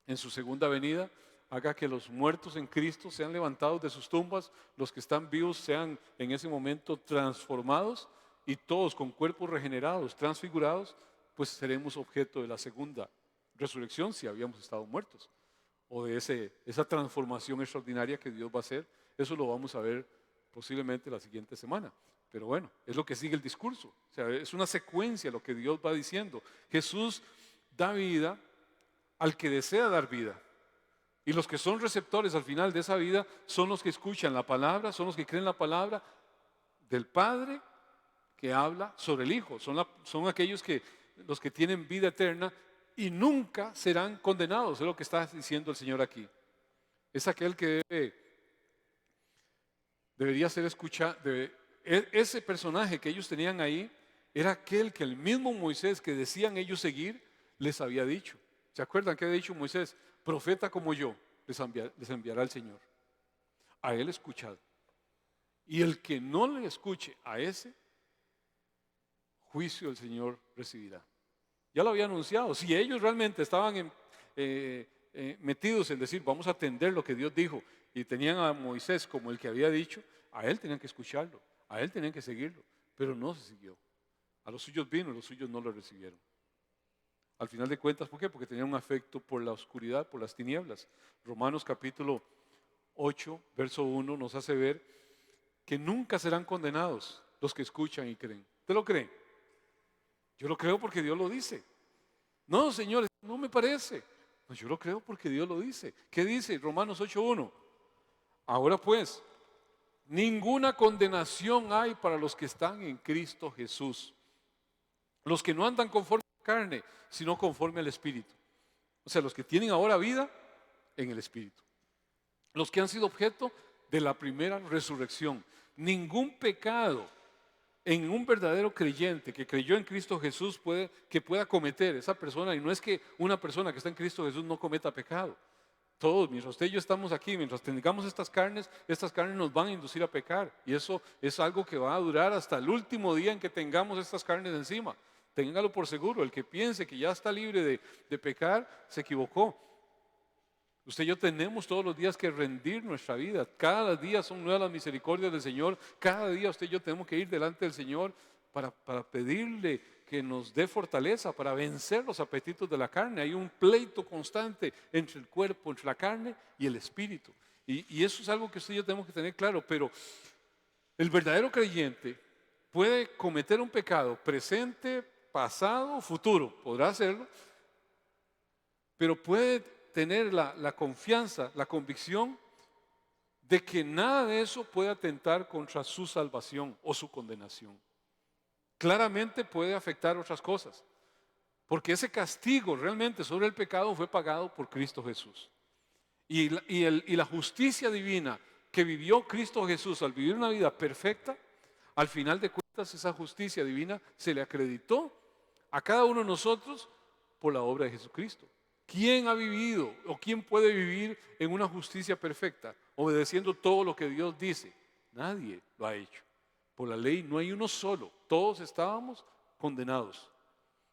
en su segunda venida haga que los muertos en Cristo sean levantados de sus tumbas, los que están vivos sean en ese momento transformados y todos con cuerpos regenerados, transfigurados, pues seremos objeto de la segunda resurrección si habíamos estado muertos, o de esa transformación extraordinaria que Dios va a hacer. Eso lo vamos a ver posiblemente la siguiente semana. Pero bueno, es lo que sigue el discurso. O sea, es una secuencia lo que Dios va diciendo. Jesús da vida al que desea dar vida. Y los que son receptores al final de esa vida son los que escuchan la palabra, son los que creen la palabra del Padre que habla sobre el Hijo. Son aquellos los que tienen vida eterna y nunca serán condenados. Es lo que está diciendo el Señor aquí. Es aquel que debería ser escuchado. Ese personaje que ellos tenían ahí era aquel que el mismo Moisés que decían ellos seguir les había dicho. ¿Se acuerdan qué ha dicho Moisés? Profeta como yo les enviará el Señor. A él escuchad. Y el que no le escuche a ese, juicio el Señor recibirá. Ya lo había anunciado. Si ellos realmente estaban metidos en decir vamos a atender lo que Dios dijo y tenían a Moisés como el que había dicho, a él tenían que escucharlo, a él tenían que seguirlo, pero no se siguió. A los suyos vino, los suyos no lo recibieron. Al final de cuentas, ¿por qué? Porque tenían un afecto por la oscuridad, por las tinieblas. Romanos capítulo 8, verso 1 nos hace ver que nunca serán condenados los que escuchan y creen. ¿Usted lo cree? Yo lo creo porque Dios lo dice. No, señores, no me parece. No, yo lo creo porque Dios lo dice. ¿Qué dice Romanos 8:1? Ahora pues, ninguna condenación hay para los que están en Cristo Jesús. Los que no andan conforme a la carne, sino conforme al Espíritu. O sea, los que tienen ahora vida en el Espíritu. Los que han sido objeto de la primera resurrección. Ningún pecado en un verdadero creyente que creyó en Cristo Jesús que pueda cometer esa persona, y no es que una persona que está en Cristo Jesús no cometa pecado. Todos, mientras usted y yo estamos aquí, mientras tengamos estas carnes nos van a inducir a pecar, y eso es algo que va a durar hasta el último día en que tengamos estas carnes encima. Téngalo por seguro, el que piense que ya está libre de pecar, se equivocó. Usted y yo tenemos todos los días que rendir nuestra vida. Cada día son nuevas las misericordias del Señor. Cada día usted y yo tenemos que ir delante del Señor para pedirle que nos dé fortaleza para vencer los apetitos de la carne. Hay un pleito constante entre el cuerpo, entre la carne y el espíritu. Y eso es algo que usted y yo tenemos que tener claro. Pero el verdadero creyente puede cometer un pecado presente, pasado, futuro. Podrá hacerlo, pero puede tener la confianza, la convicción de que nada de eso puede atentar contra su salvación o su condenación. Claramente puede afectar otras cosas, porque ese castigo realmente sobre el pecado fue pagado por Cristo Jesús. Y la justicia divina que vivió Cristo Jesús al vivir una vida perfecta, al final de cuentas esa justicia divina se le acreditó a cada uno de nosotros por la obra de Jesucristo. ¿Quién ha vivido o quién puede vivir en una justicia perfecta, obedeciendo todo lo que Dios dice? Nadie lo ha hecho. Por la ley no hay uno solo. Todos estábamos condenados.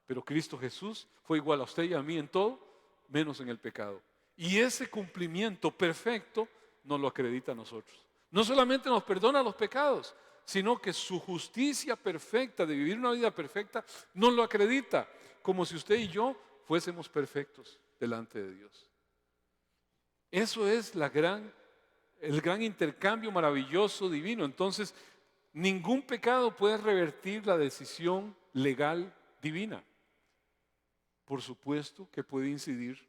Pero Cristo Jesús fue igual a usted y a mí en todo, menos en el pecado. Y ese cumplimiento perfecto nos lo acredita a nosotros. No solamente nos perdona los pecados, sino que su justicia perfecta, de vivir una vida perfecta, nos lo acredita, como si usted y yo fuésemos perfectos delante de Dios. Eso es el gran intercambio maravilloso divino. Entonces, ningún pecado puede revertir la decisión legal divina. Por supuesto que puede incidir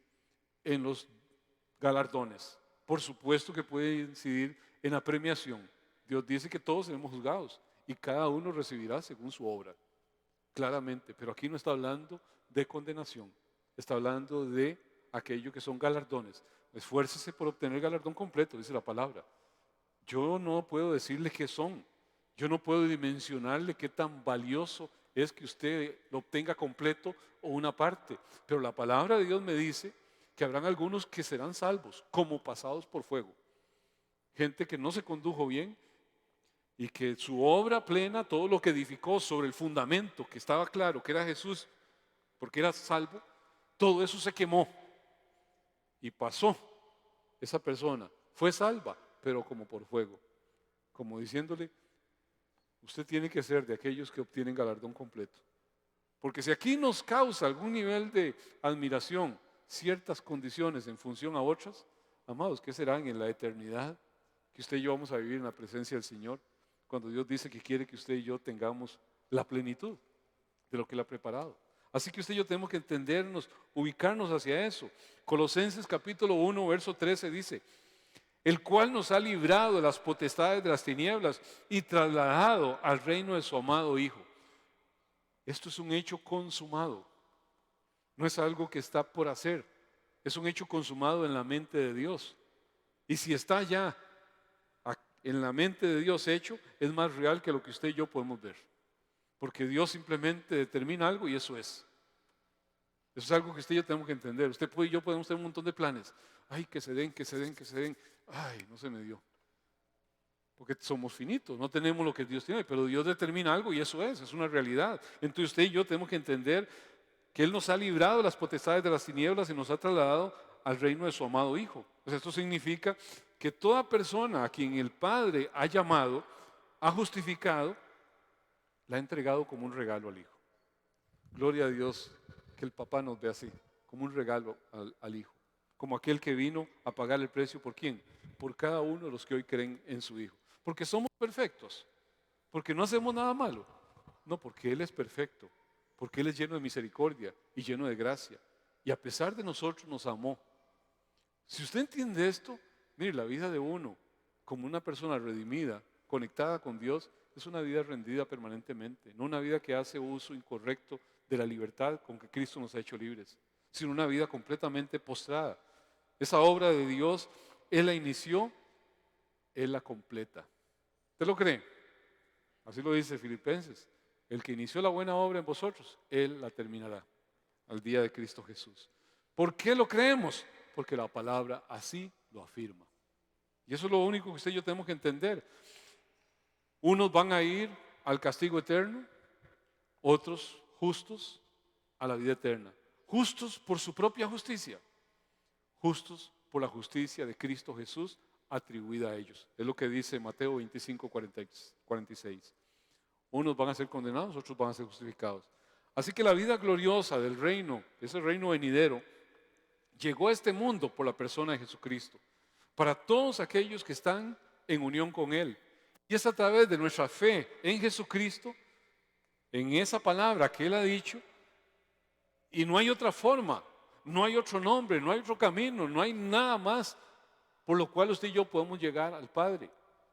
en los galardones. Por supuesto que puede incidir en la premiación. Dios dice que todos seremos juzgados y cada uno recibirá según su obra, claramente. Pero aquí no está hablando de condenación, está hablando de aquello que son galardones. Esfuércese por obtener el galardón completo, dice la palabra. Yo no puedo decirle qué son, yo no puedo dimensionarle qué tan valioso es que usted lo obtenga completo o una parte, pero la palabra de Dios me dice que habrán algunos que serán salvos, como pasados por fuego. Gente que no se condujo bien y que su obra plena, todo lo que edificó sobre el fundamento, que estaba claro que era Jesús, porque era salvo, todo eso se quemó y pasó. Esa persona fue salva, pero como por fuego, como diciéndole, usted tiene que ser de aquellos que obtienen galardón completo. Porque si aquí nos causa algún nivel de admiración ciertas condiciones en función a otras, amados, ¿qué serán en la eternidad que usted y yo vamos a vivir en la presencia del Señor? Cuando Dios dice que quiere que usted y yo tengamos la plenitud de lo que Él ha preparado. Así que usted y yo tenemos que entendernos, ubicarnos hacia eso. Colosenses capítulo 1, verso 13 dice, el cual nos ha librado de las potestades de las tinieblas y trasladado al reino de su amado Hijo. Esto es un hecho consumado, no es algo que está por hacer, es un hecho consumado en la mente de Dios. Y si está ya en la mente de Dios hecho, es más real que lo que usted y yo podemos ver. Porque Dios simplemente determina algo y eso es. Eso es algo que usted y yo tenemos que entender. Usted y yo podemos tener un montón de planes. Ay, que se den, que se den, que se den. Ay, no se me dio. Porque somos finitos, no tenemos lo que Dios tiene, pero Dios determina algo y eso es una realidad. Entonces usted y yo tenemos que entender que Él nos ha librado de las potestades de las tinieblas y nos ha trasladado al reino de su amado Hijo. Pues esto significa que toda persona a quien el Padre ha llamado, ha justificado, la ha entregado como un regalo al Hijo. Gloria a Dios que el papá nos ve así, como un regalo al Hijo, como aquel que vino a pagar el precio por quién, por cada uno de los que hoy creen en su Hijo. Porque somos perfectos, porque no hacemos nada malo, no, porque Él es perfecto, porque Él es lleno de misericordia y lleno de gracia, y a pesar de nosotros nos amó. Si usted entiende esto, mire, la vida de uno como una persona redimida, conectada con Dios, es una vida rendida permanentemente, no una vida que hace uso incorrecto de la libertad con que Cristo nos ha hecho libres, sino una vida completamente postrada. Esa obra de Dios, Él la inició, Él la completa. ¿Usted lo cree? Así lo dice Filipenses. El que inició la buena obra en vosotros, Él la terminará al día de Cristo Jesús. ¿Por qué lo creemos? Porque la palabra así lo afirma. Y eso es lo único que usted y yo tenemos que entender. Unos van a ir al castigo eterno, otros justos a la vida eterna. Justos por su propia justicia, justos por la justicia de Cristo Jesús atribuida a ellos. Es lo que dice Mateo 25, 46. Unos van a ser condenados, otros van a ser justificados. Así que la vida gloriosa del reino, ese reino venidero, llegó a este mundo por la persona de Jesucristo, para todos aquellos que están en unión con Él. Y es a través de nuestra fe en Jesucristo, en esa palabra que Él ha dicho, y no hay otra forma, no hay otro nombre, no hay otro camino, no hay nada más por lo cual usted y yo podemos llegar al Padre,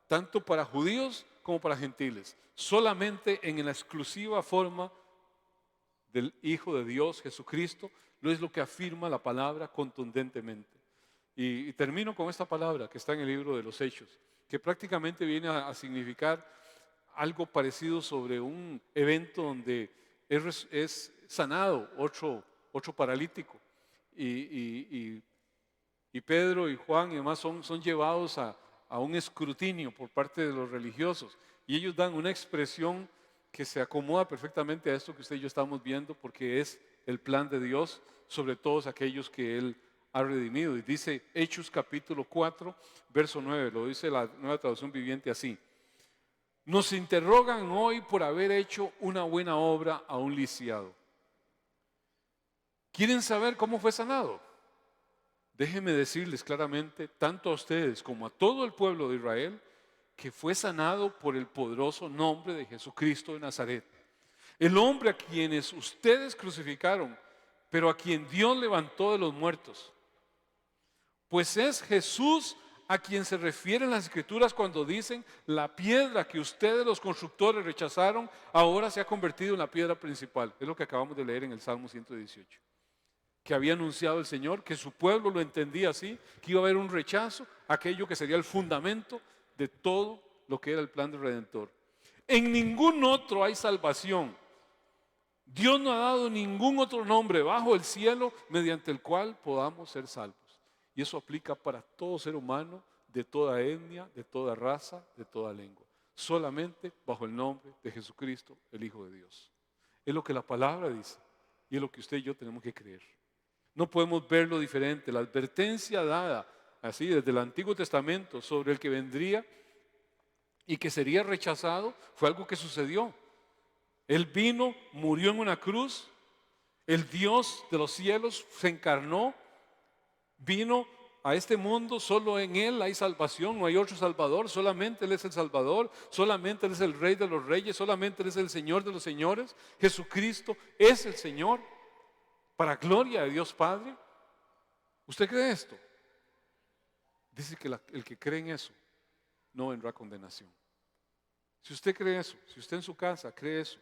tanto para judíos como para gentiles, solamente en la exclusiva forma del Hijo de Dios, Jesucristo, lo es lo que afirma la palabra contundentemente. Y termino con esta palabra que está en el libro de los Hechos, que prácticamente viene a significar algo parecido sobre un evento donde es sanado otro paralítico y Pedro y Juan y demás son llevados a un escrutinio por parte de los religiosos y ellos dan una expresión que se acomoda perfectamente a esto que usted y yo estamos viendo porque es el plan de Dios sobre todos aquellos que Él ha redimido. Y dice Hechos capítulo 4, verso 9, lo dice la Nueva Traducción Viviente así: nos interrogan hoy por haber hecho una buena obra a un lisiado. ¿Quieren saber cómo fue sanado? Déjenme decirles claramente, tanto a ustedes como a todo el pueblo de Israel, que fue sanado por el poderoso nombre de Jesucristo de Nazaret. El hombre a quienes ustedes crucificaron, pero a quien Dios levantó de los muertos. Pues es Jesús a quien se refieren las Escrituras cuando dicen: la piedra que ustedes los constructores rechazaron, ahora se ha convertido en la piedra principal. Es lo que acabamos de leer en el Salmo 118. Que había anunciado el Señor, que su pueblo lo entendía así, que iba a haber un rechazo, aquello que sería el fundamento de todo lo que era el plan del Redentor. En ningún otro hay salvación. Dios no ha dado ningún otro nombre bajo el cielo mediante el cual podamos ser salvos. Y eso aplica para todo ser humano, de toda etnia, de toda raza, de toda lengua. Solamente bajo el nombre de Jesucristo, el Hijo de Dios. Es lo que la palabra dice y es lo que usted y yo tenemos que creer. No podemos verlo diferente. La advertencia dada así desde el Antiguo Testamento sobre el que vendría y que sería rechazado fue algo que sucedió. Él vino, murió en una cruz, el Dios de los cielos se encarnó, vino a este mundo, solo en Él hay salvación, no hay otro Salvador, solamente Él es el Salvador, solamente Él es el Rey de los Reyes, solamente Él es el Señor de los Señores. Jesucristo es el Señor, para gloria de Dios Padre. ¿Usted cree esto? Dice que el que cree en eso no vendrá a condenación. Si usted cree eso, si usted en su casa cree eso,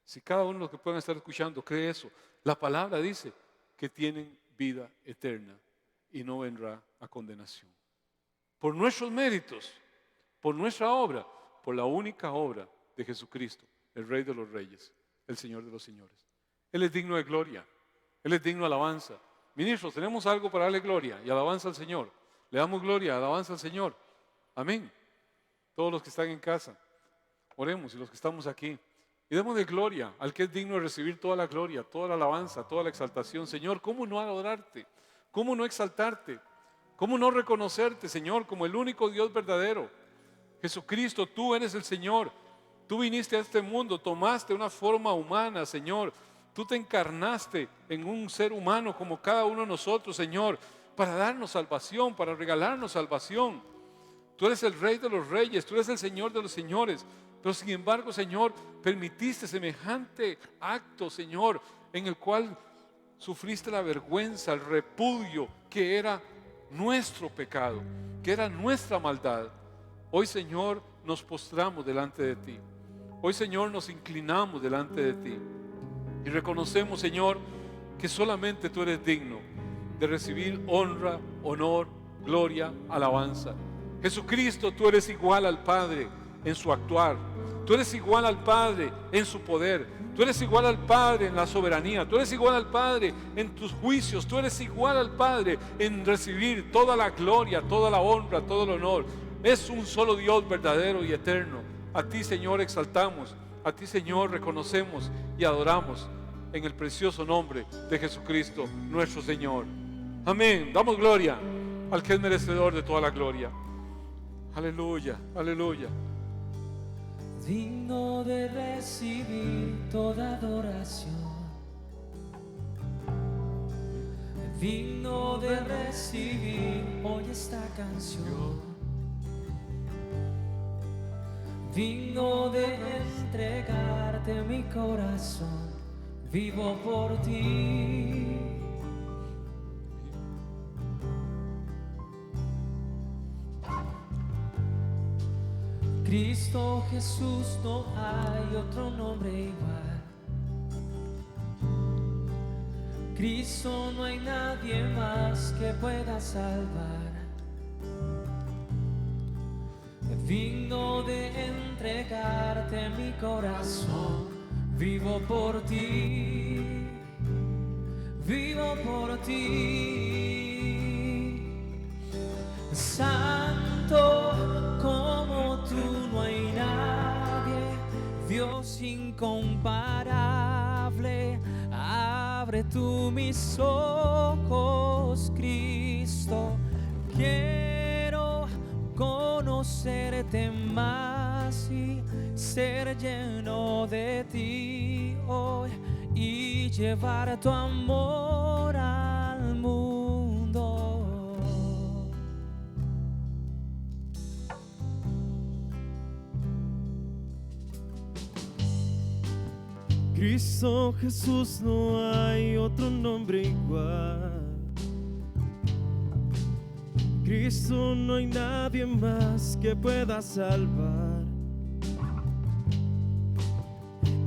si cada uno de los que puedan estar escuchando cree eso, la palabra dice que tienen vida eterna y no vendrá a condenación. Por nuestros méritos, por nuestra obra, por la única obra de Jesucristo, el Rey de los Reyes, el Señor de los Señores. Él es digno de gloria, Él es digno de alabanza. Ministros, tenemos algo para darle gloria y alabanza al Señor. Le damos gloria, alabanza al Señor. Amén. Todos los que están en casa, oremos, y los que estamos aquí, y demos de gloria al que es digno de recibir toda la gloria, toda la alabanza, toda la exaltación. Señor, ¿cómo no adorarte? ¿Cómo no exaltarte? ¿Cómo no reconocerte, Señor, como el único Dios verdadero? Jesucristo, tú eres el Señor. Tú viniste a este mundo, tomaste una forma humana, Señor. Tú te encarnaste en un ser humano como cada uno de nosotros, Señor, para darnos salvación, para regalarnos salvación. Tú eres el Rey de los Reyes, tú eres el Señor de los Señores. Pero sin embargo, Señor, permitiste semejante acto, Señor, en el cual sufriste la vergüenza, el repudio que era nuestro pecado, que era nuestra maldad. Hoy, Señor, nos postramos delante de ti. Hoy, Señor, nos inclinamos delante de ti y reconocemos, Señor, que solamente tú eres digno de recibir honra, honor, gloria, alabanza. Jesucristo, tú eres igual al Padre en su actuar. Tú eres igual al Padre en su poder. Tú eres igual al Padre en la soberanía. Tú eres igual al Padre en tus juicios. Tú eres igual al Padre en recibir toda la gloria, toda la honra, todo el honor. Es un solo Dios verdadero y eterno. A ti, Señor, exaltamos. A ti, Señor, reconocemos y adoramos en el precioso nombre de Jesucristo, nuestro Señor. Amén. Damos gloria al que es merecedor de toda la gloria. Aleluya, aleluya. Digno de recibir toda adoración, digno de recibir hoy esta canción, digno de entregarte mi corazón, vivo por ti. Cristo Jesús, no hay otro nombre igual. Cristo, no hay nadie más que pueda salvar. Digno de entregarte mi corazón, vivo por ti, vivo por ti. Santo como tú no hay nadie, Dios incomparable. Abre tú mis ojos, Cristo. conocerte más y ser lleno de ti hoy y llevar tu amor al mundo. Cristo Jesús, no hay otro nombre igual. Cristo, no hay nadie más que pueda salvar.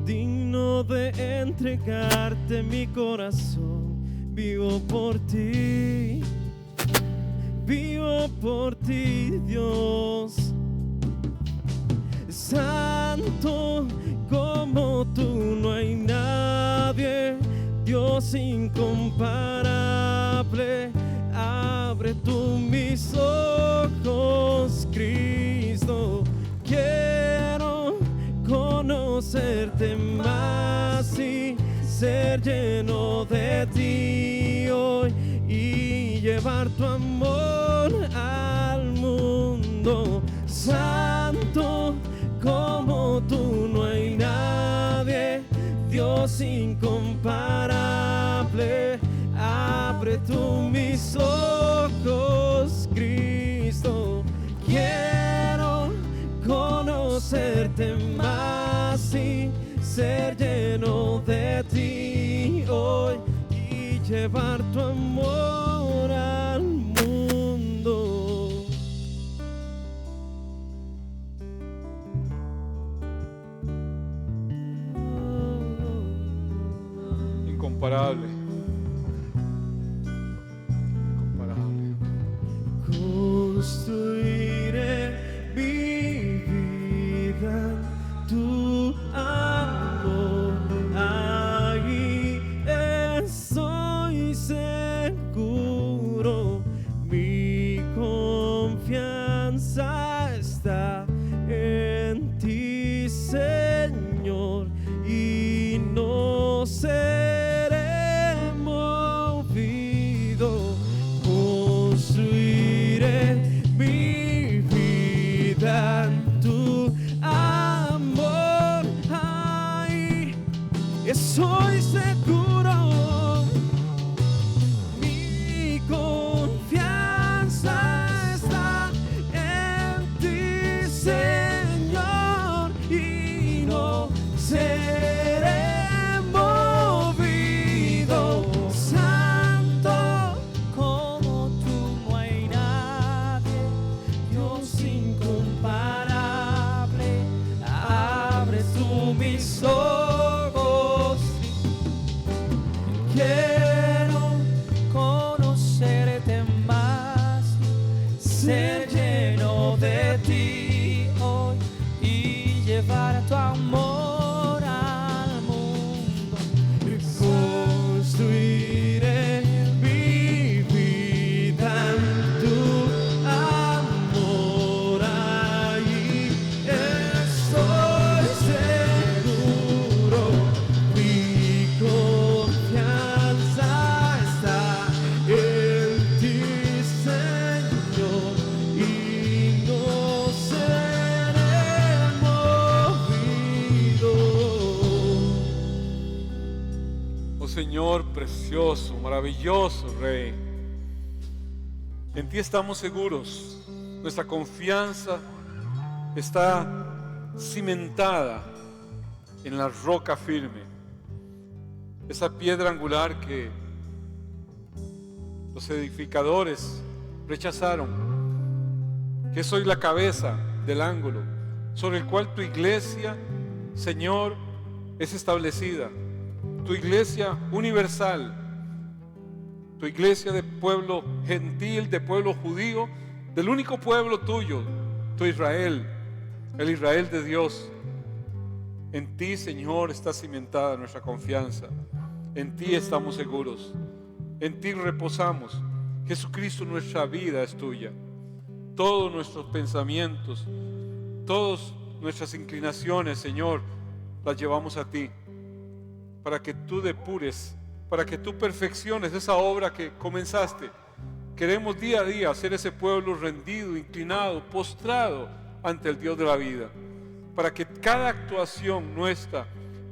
Digno de entregarte mi corazón, vivo por ti, Dios. Santo como tú, no hay nadie, Dios incomparable. Abre tú mis ojos, Cristo. Quiero conocerte más y ser lleno de ti hoy y llevar tu amor al mundo. Santo como tú, no hay nadie, Dios incomparable. Abre tú mis ojos, Cristo. Quiero conocerte más y ser lleno de ti hoy y llevar tu amor al mundo. Incomparable. Construiré mi vida en tu amor, ahí estoy seguro, mi confianza está en ti, Señor, y no seré movido. Construiré mi vida en tu amor, ay, estoy seguro, mi confianza está en ti, Señor, y no seré movido. Santo Como tú no hay nadie, Dios incomparable. Abre tú mis ojos, quiero conocerte más, ser lleno de ti hoy y llevar tu amor al mundo. Construiré mi vida en tu amor, ahí estoy seguro, mi confianza está en ti, Señor, y no seré movido. Oh Señor precioso, maravilloso Rey, en ti estamos seguros, nuestra confianza está cimentada en la roca firme, esa piedra angular que los edificadores rechazaron, que soy la cabeza del ángulo, sobre el cual tu iglesia, Señor, es establecida. Tu iglesia universal, tu iglesia de pueblo gentil, de pueblo judío, del único pueblo tuyo, tu Israel, el Israel de Dios. En ti, Señor, está cimentada nuestra confianza. En ti estamos seguros. En ti reposamos. Jesucristo, nuestra vida es tuya. Todos nuestros pensamientos, todas nuestras inclinaciones, Señor, las llevamos a ti, para que tú depures, para que tú perfecciones esa obra que comenzaste. Queremos día a día ser ese pueblo rendido, inclinado, postrado ante el Dios de la vida, para que cada actuación nuestra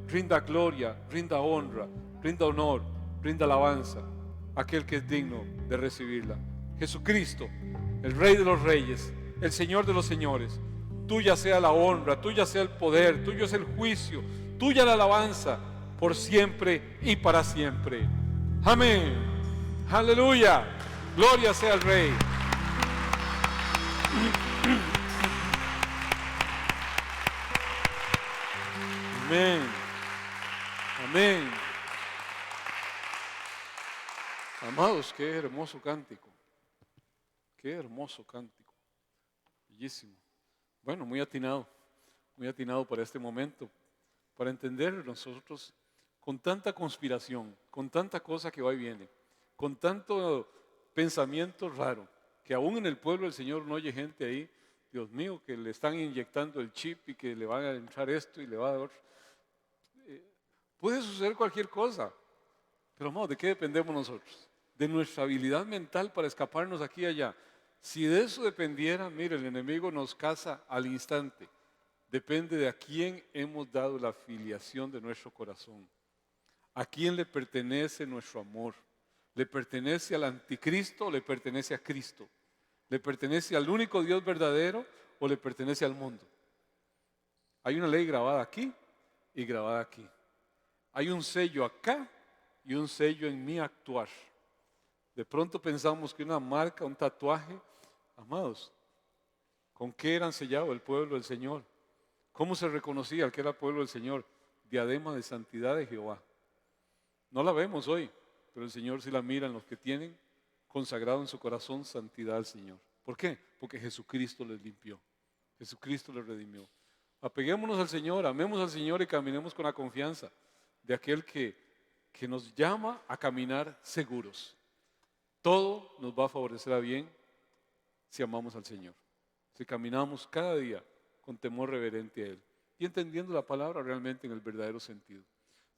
rinda gloria, rinda honra, rinda honor, rinda alabanza a aquel que es digno de recibirla. Jesucristo, el Rey de los Reyes, el Señor de los Señores, tuya sea la honra, tuya sea el poder, tuyo es el juicio, tuya la alabanza, por siempre y para siempre. Amén. Aleluya. Gloria sea al Rey. Amén. Amén. Amados, qué hermoso cántico. Qué hermoso cántico. Bellísimo. Bueno, muy atinado para este momento, para entender nosotros con tanta conspiración, con tanta cosa que va y viene, con tanto pensamiento raro, que aún en el pueblo del Señor no oye gente ahí, Dios mío, que le están inyectando el chip y que le van a entrar esto y le va a dar. Puede suceder cualquier cosa, pero amado, ¿de qué dependemos nosotros? De nuestra habilidad mental para escaparnos aquí y allá. Si de eso dependiera, mire, el enemigo nos caza al instante. Depende de a quién hemos dado la filiación de nuestro corazón. ¿A quién le pertenece nuestro amor? ¿Le pertenece al anticristo o le pertenece a Cristo? ¿Le pertenece al único Dios verdadero o le pertenece al mundo? Hay una ley grabada aquí y grabada aquí. Hay un sello acá y un sello en mi actuar. De pronto pensamos que una marca, un tatuaje, amados, ¿con qué eran sellados el pueblo del Señor? ¿Cómo se reconocía al que era el pueblo del Señor? Diadema de santidad de Jehová. No la vemos hoy, pero el Señor sí la mira en los que tienen consagrado en su corazón santidad al Señor. ¿Por qué? Porque Jesucristo les limpió. Jesucristo les redimió. Apeguémonos al Señor, amemos al Señor y caminemos con la confianza de aquel que nos llama a caminar seguros. Todo nos va a favorecer a bien si amamos al Señor, si caminamos cada día con temor reverente a Él y entendiendo la palabra realmente en el verdadero sentido.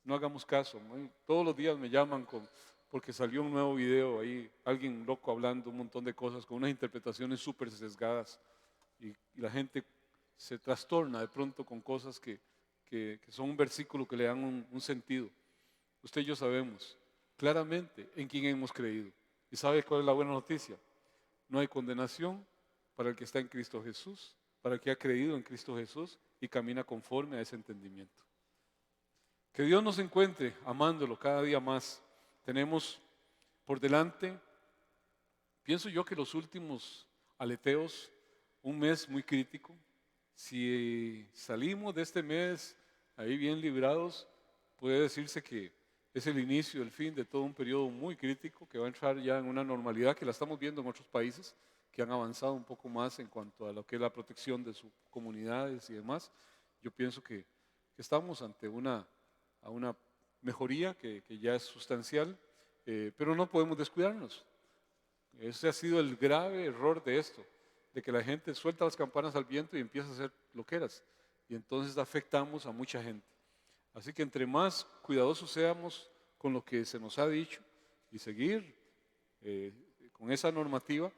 No hagamos caso, ¿no? Todos los días me llaman porque salió un nuevo video ahí, alguien loco hablando un montón de cosas con unas interpretaciones súper sesgadas y la gente se trastorna de pronto con cosas que son un versículo que le dan un sentido. Usted y yo sabemos claramente en quién hemos creído. ¿Y sabe cuál es la buena noticia? No hay condenación para el que está en Cristo Jesús, para el que ha creído en Cristo Jesús y camina conforme a ese entendimiento. Que Dios nos encuentre amándolo cada día más. Tenemos por delante, pienso yo que los últimos aleteos, un mes muy crítico. Si salimos de este mes ahí bien librados, puede decirse que es el inicio, el fin de todo un periodo muy crítico que va a entrar ya en una normalidad que la estamos viendo en otros países que han avanzado un poco más en cuanto a lo que es la protección de sus comunidades y demás. Yo pienso que estamos ante una mejoría que ya es sustancial, pero no podemos descuidarnos. Ese ha sido el grave error de esto, de que la gente suelta las campanas al viento y empieza a hacer loqueras, y entonces afectamos a mucha gente. Así que entre más cuidadosos seamos con lo que se nos ha dicho y seguir con esa normativa,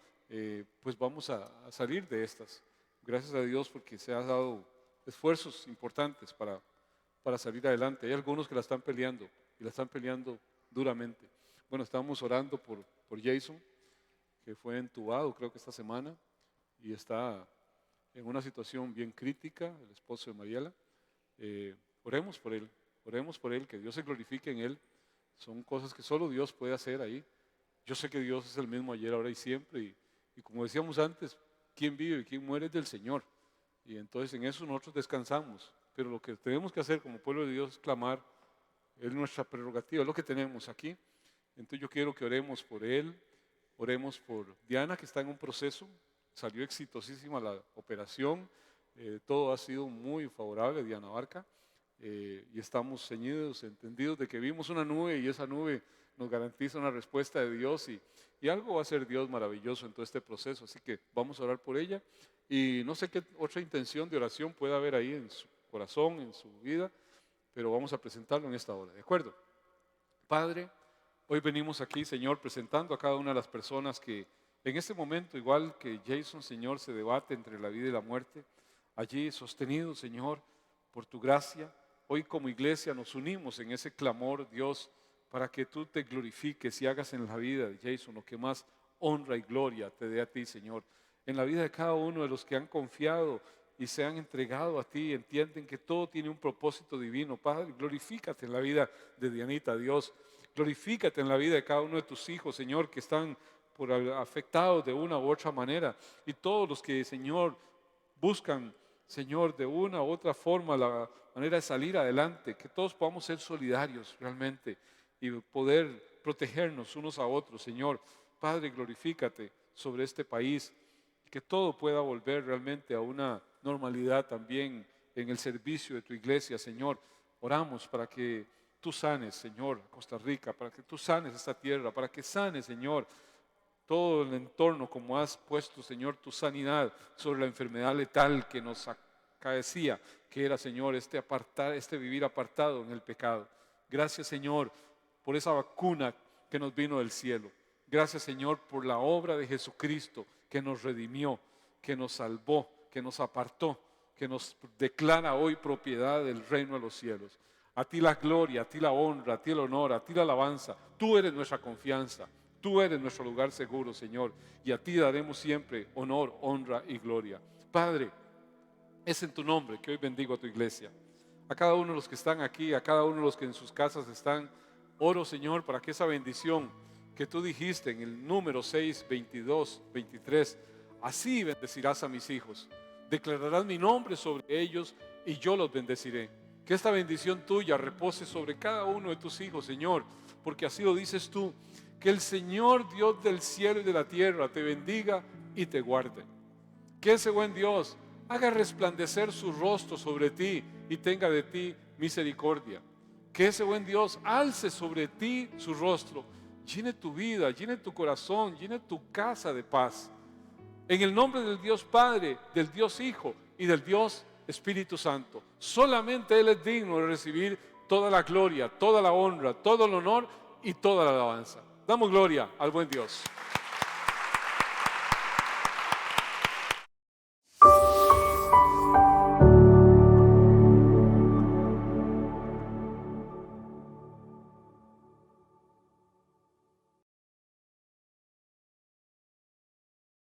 pues vamos a salir de estas. Gracias a Dios porque se han dado esfuerzos importantes para salir adelante. Hay algunos que la están peleando y la están peleando duramente. Bueno, estábamos orando por Jason, que fue entubado creo que esta semana y está en una situación bien crítica, el esposo de Mariela. Oremos por él, que Dios se glorifique en él. Son cosas que solo Dios puede hacer ahí. Yo sé que Dios es el mismo ayer, ahora y siempre, y como decíamos antes, quien vive y quien muere es del Señor, y entonces en eso nosotros descansamos, pero lo que tenemos que hacer como pueblo de Dios es clamar, es nuestra prerrogativa, es lo que tenemos aquí. Entonces yo quiero que oremos por él, oremos por Diana, que está en un proceso, salió exitosísima la operación, todo ha sido muy favorable, Diana Barca. Y estamos ceñidos, entendidos de que vimos una nube y esa nube nos garantiza una respuesta de Dios y algo va a hacer Dios maravilloso en todo este proceso. Así que vamos a orar por ella y no sé qué otra intención de oración pueda haber ahí en su corazón, en su vida, pero vamos a presentarlo en esta hora, ¿de acuerdo? Padre, hoy venimos aquí, Señor, presentando a cada una de las personas que en este momento, igual que Jason, Señor, se debate entre la vida y la muerte. allí sostenidos, Señor, por tu gracia. Hoy como iglesia nos unimos en ese clamor, Dios, para que tú te glorifiques y hagas en la vida de Jason lo que más honra y gloria te dé a ti, Señor. En la vida de cada uno de los que han confiado y se han entregado a ti, entienden que todo tiene un propósito divino. Padre, glorifícate en la vida de Dianita, Dios. Glorifícate en la vida de cada uno de tus hijos, Señor, que están afectados de una u otra manera. Y todos los que, Señor, buscan, Señor, de una u otra forma la manera de salir adelante. Que todos podamos ser solidarios realmente y poder protegernos unos a otros, Señor. Padre, glorifícate sobre este país. Que todo pueda volver realmente a una normalidad también en el servicio de tu iglesia, Señor. Oramos para que tú sanes, Señor, a Costa Rica, para que tú sanes esta tierra, para que sanes, Señor, todo el entorno, como has puesto, Señor, tu sanidad sobre la enfermedad letal que nos acaecía, que era, Señor, este vivir apartado en el pecado. Gracias, Señor, por esa vacuna que nos vino del cielo. Gracias, Señor, por la obra de Jesucristo que nos redimió, que nos salvó, que nos apartó, que nos declara hoy propiedad del reino de los cielos. A ti la gloria, a ti la honra, a ti el honor, a ti la alabanza. Tú eres nuestra confianza, tú eres nuestro lugar seguro, Señor, y a ti daremos siempre honor, honra y gloria. Padre, es en tu nombre que hoy bendigo a tu iglesia. A cada uno de los que están aquí, a cada uno de los que en sus casas están, oro, Señor, para que esa bendición que tú dijiste en el número 6, 22, 23, así bendecirás a mis hijos. Declararás mi nombre sobre ellos y yo los bendeciré. Que esta bendición tuya repose sobre cada uno de tus hijos, Señor, porque así lo dices tú. Que el Señor Dios del cielo y de la tierra te bendiga y te guarde. Que ese buen Dios haga resplandecer su rostro sobre ti y tenga de ti misericordia. Que ese buen Dios alce sobre ti su rostro, llene tu vida, llene tu corazón, llene tu casa de paz. En el nombre del Dios Padre, del Dios Hijo y del Dios Espíritu Santo. Solamente Él es digno de recibir toda la gloria, toda la honra, todo el honor y toda la alabanza. Damos gloria al buen Dios.